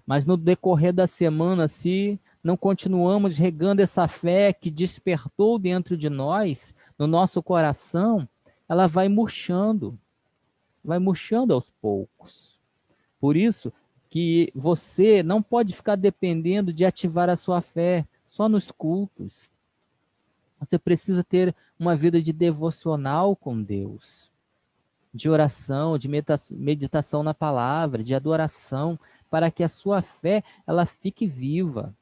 Mas no decorrer da semana, se não continuamos regando essa fé que despertou dentro de nós, no nosso coração, ela vai murchando aos poucos. Por isso, que você não pode ficar dependendo de ativar a sua fé só nos cultos. Você precisa ter uma vida de devocional com Deus, de oração, de meditação na palavra, de adoração, para que a sua fé ela fique viva.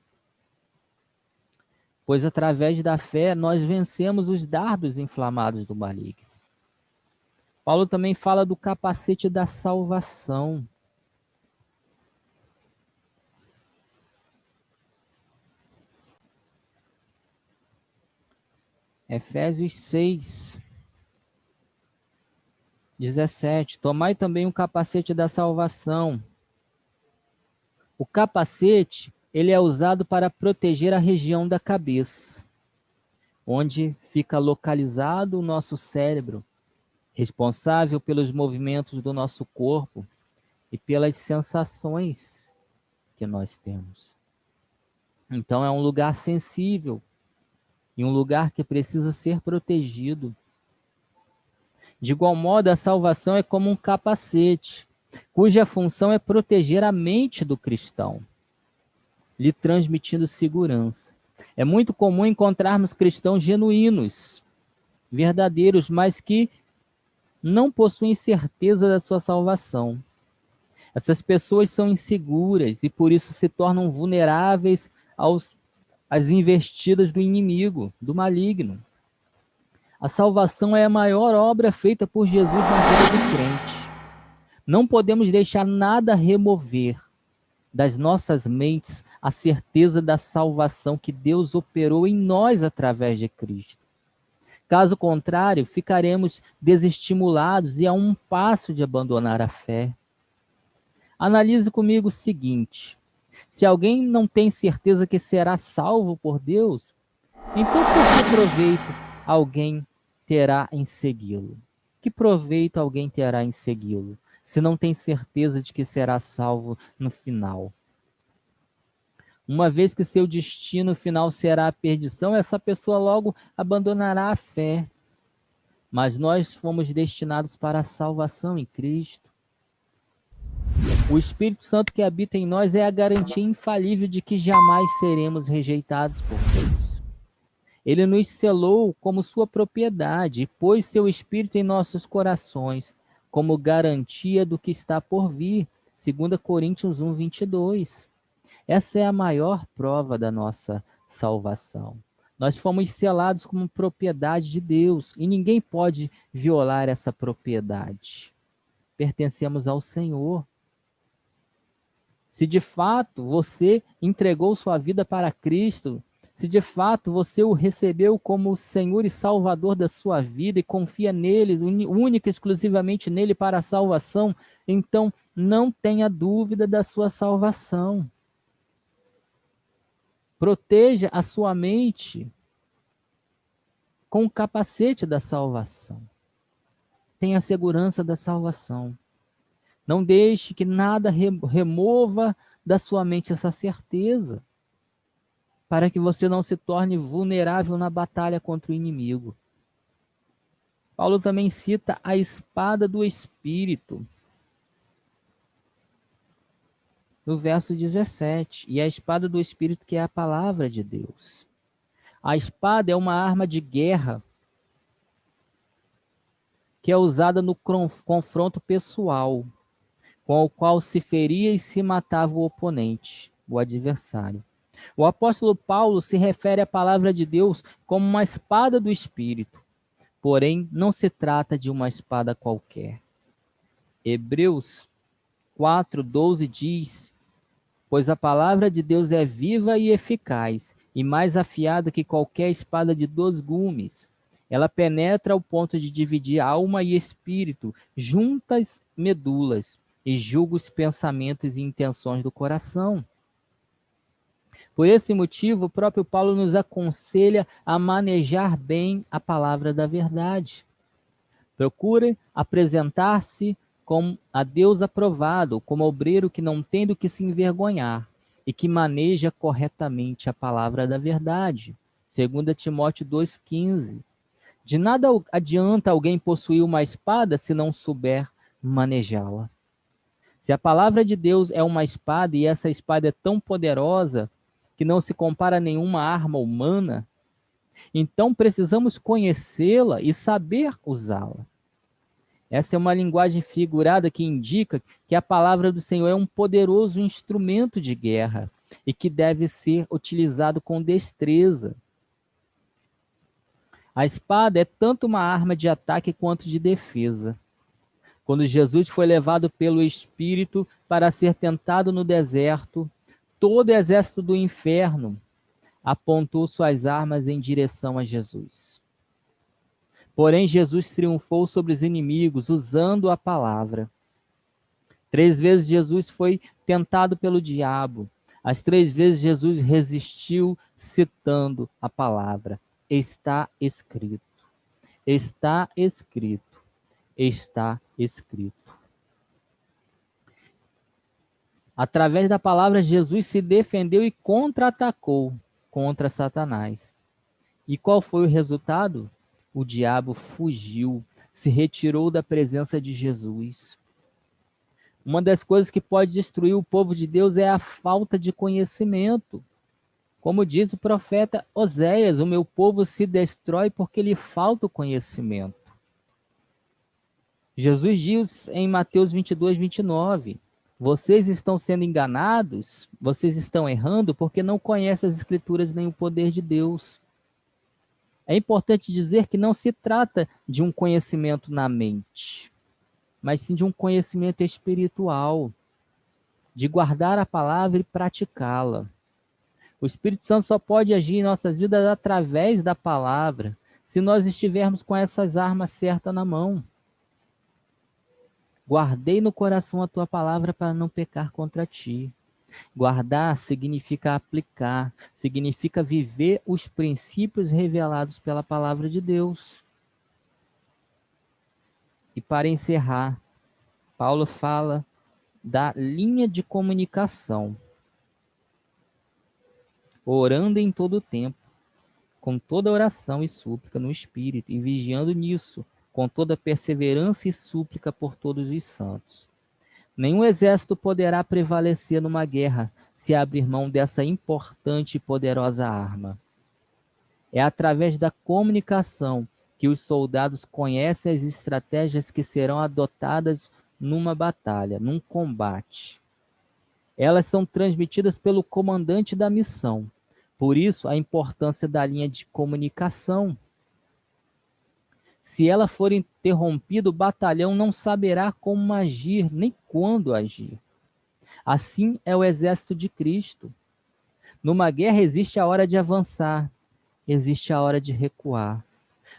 Pois através da fé nós vencemos os dardos inflamados do maligno. Paulo também fala do capacete da salvação. Efésios 6, 17. Tomai também o capacete da salvação. O capacete, ele é usado para proteger a região da cabeça, onde fica localizado o nosso cérebro, responsável pelos movimentos do nosso corpo e pelas sensações que nós temos. Então é um lugar sensível e um lugar que precisa ser protegido. De igual modo, a salvação é como um capacete, cuja função é proteger a mente do cristão, lhe transmitindo segurança. É muito comum encontrarmos cristãos genuínos, verdadeiros, mas que não possuem certeza da sua salvação. Essas pessoas são inseguras e por isso se tornam vulneráveis às investidas do inimigo, do maligno. A salvação é a maior obra feita por Jesus na vida do crente. Não podemos deixar nada remover das nossas mentes a certeza da salvação que Deus operou em nós através de Cristo. Caso contrário, ficaremos desestimulados e a um passo de abandonar a fé. Analise comigo o seguinte: se alguém não tem certeza que será salvo por Deus, então por que proveito alguém terá em segui-lo? Que proveito alguém terá em segui-lo, se não tem certeza de que será salvo no final? Uma vez que seu destino final será a perdição, essa pessoa logo abandonará a fé. Mas nós fomos destinados para a salvação em Cristo. O Espírito Santo que habita em nós é a garantia infalível de que jamais seremos rejeitados por Deus. Ele nos selou como sua propriedade e pôs seu Espírito em nossos corações como garantia do que está por vir. 2 Coríntios 1, 22. Essa é a maior prova da nossa salvação. Nós fomos selados como propriedade de Deus e ninguém pode violar essa propriedade. Pertencemos ao Senhor. Se de fato você entregou sua vida para Cristo, se de fato você o recebeu como Senhor e Salvador da sua vida e confia nele, única e exclusivamente nele para a salvação, então não tenha dúvida da sua salvação. Proteja a sua mente com o capacete da salvação. Tenha a segurança da salvação. Não deixe que nada remova da sua mente essa certeza, para que você não se torne vulnerável na batalha contra o inimigo. Paulo também cita a espada do Espírito, no verso 17, e a espada do Espírito que é a palavra de Deus. A espada é uma arma de guerra que é usada no confronto pessoal, com o qual se feria e se matava o oponente, o adversário. O apóstolo Paulo se refere à palavra de Deus como uma espada do Espírito, porém não se trata de uma espada qualquer. Hebreus 4:12 diz: pois a palavra de Deus é viva e eficaz, e mais afiada que qualquer espada de 2 gumes. Ela penetra ao ponto de dividir alma e espírito, juntas medulas, e julga os pensamentos e intenções do coração. Por esse motivo, o próprio Paulo nos aconselha a manejar bem a palavra da verdade. Procure apresentar-se como a Deus aprovado, como obreiro que não tem do que se envergonhar e que maneja corretamente a palavra da verdade. 2 Timóteo 2,15. De nada adianta alguém possuir uma espada se não souber manejá-la. Se a palavra de Deus é uma espada e essa espada é tão poderosa que não se compara a nenhuma arma humana, então precisamos conhecê-la e saber usá-la. Essa é uma linguagem figurada que indica que a palavra do Senhor é um poderoso instrumento de guerra e que deve ser utilizado com destreza. A espada é tanto uma arma de ataque quanto de defesa. Quando Jesus foi levado pelo Espírito para ser tentado no deserto, todo o exército do inferno apontou suas armas em direção a Jesus. Porém, Jesus triunfou sobre os inimigos usando a palavra. 3 vezes Jesus foi tentado pelo diabo. As 3 vezes Jesus resistiu citando a palavra. Está escrito. Está escrito. Está escrito. Através da palavra, Jesus se defendeu e contra-atacou contra Satanás. E qual foi o resultado? O diabo fugiu, se retirou da presença de Jesus. Uma das coisas que pode destruir o povo de Deus é a falta de conhecimento. Como diz o profeta Oséias, o meu povo se destrói porque lhe falta o conhecimento. Jesus diz em Mateus 22, 29, vocês estão sendo enganados, vocês estão errando porque não conhecem as Escrituras nem o poder de Deus. É importante dizer que não se trata de um conhecimento na mente, mas sim de um conhecimento espiritual, de guardar a palavra e praticá-la. O Espírito Santo só pode agir em nossas vidas através da palavra, se nós estivermos com essas armas certas na mão. Guardei no coração a tua palavra para não pecar contra ti. Guardar significa aplicar, significa viver os princípios revelados pela palavra de Deus. E para encerrar, Paulo fala da linha de comunicação. Orando em todo o tempo, com toda oração e súplica no Espírito, e vigiando nisso, com toda perseverança e súplica por todos os santos. Nenhum exército poderá prevalecer numa guerra se abrir mão dessa importante e poderosa arma. É através da comunicação que os soldados conhecem as estratégias que serão adotadas numa batalha, num combate. Elas são transmitidas pelo comandante da missão. Por isso, a importância da linha de comunicação. Se ela for interrompida, o batalhão não saberá como agir, nem quando agir. Assim é o exército de Cristo. Numa guerra existe a hora de avançar, existe a hora de recuar.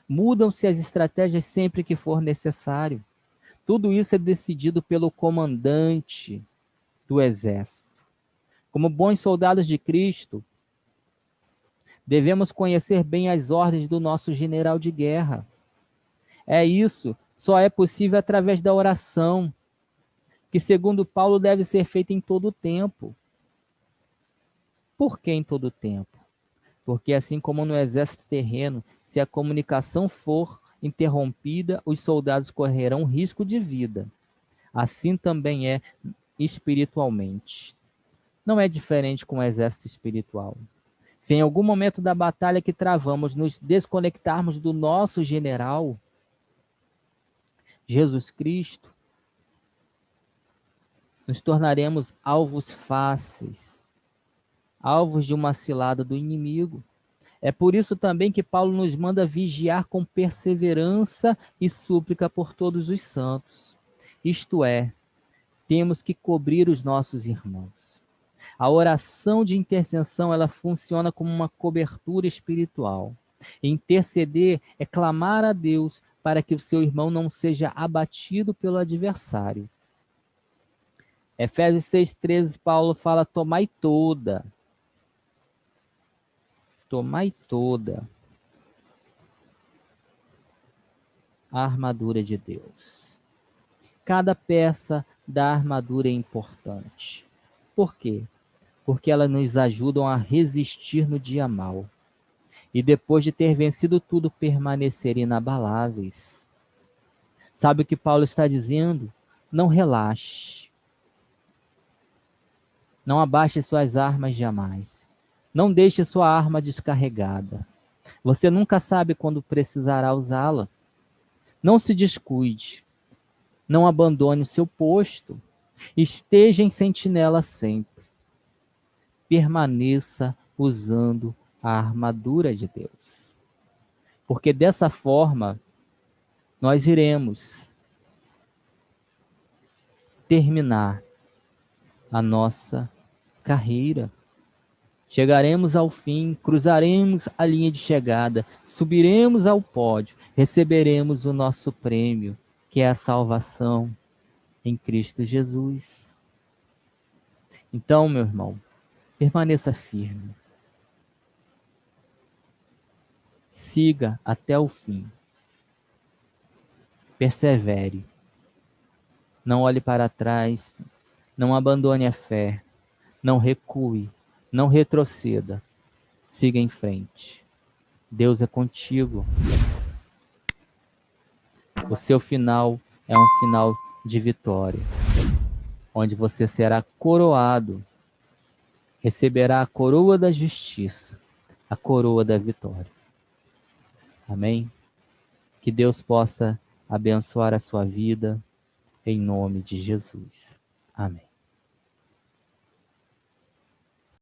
Mudam-se as estratégias sempre que for necessário. Tudo isso é decidido pelo comandante do exército. Como bons soldados de Cristo, devemos conhecer bem as ordens do nosso general de guerra. Isso só é possível através da oração, que segundo Paulo deve ser feita em todo o tempo. Por que em todo o tempo? Porque assim como no exército terreno, se a comunicação for interrompida, os soldados correrão risco de vida. Assim também é espiritualmente. Não é diferente com o exército espiritual. Se em algum momento da batalha que travamos nos desconectarmos do nosso general, Jesus Cristo, nos tornaremos alvos fáceis, alvos de uma cilada do inimigo. É por isso também que Paulo nos manda vigiar com perseverança e súplica por todos os santos. Isto é, temos que cobrir os nossos irmãos. A oração de intercessão, ela funciona como uma cobertura espiritual. Interceder é clamar a Deus para que o seu irmão não seja abatido pelo adversário. Efésios 6,13, Paulo fala, tomai toda a armadura de Deus. Cada peça da armadura é importante. Por quê? Porque elas nos ajudam a resistir no dia mau. E depois de ter vencido tudo, permanecer inabaláveis. Sabe o que Paulo está dizendo? Não relaxe. Não abaixe suas armas jamais. Não deixe sua arma descarregada. Você nunca sabe quando precisará usá-la. Não se descuide. Não abandone o seu posto. Esteja em sentinela sempre. Permaneça usando a armadura de Deus. Porque dessa forma, nós iremos terminar a nossa carreira. Chegaremos ao fim, cruzaremos a linha de chegada, subiremos ao pódio, receberemos o nosso prêmio, que é a salvação em Cristo Jesus. Então, meu irmão, permaneça firme. Siga até o fim. Persevere. Não olhe para trás, não abandone a fé, não recue, não retroceda. Siga em frente. Deus é contigo. O seu final é um final de vitória, onde você será coroado, receberá a coroa da justiça, a coroa da vitória. Amém? Que Deus possa abençoar a sua vida, em nome de Jesus. Amém.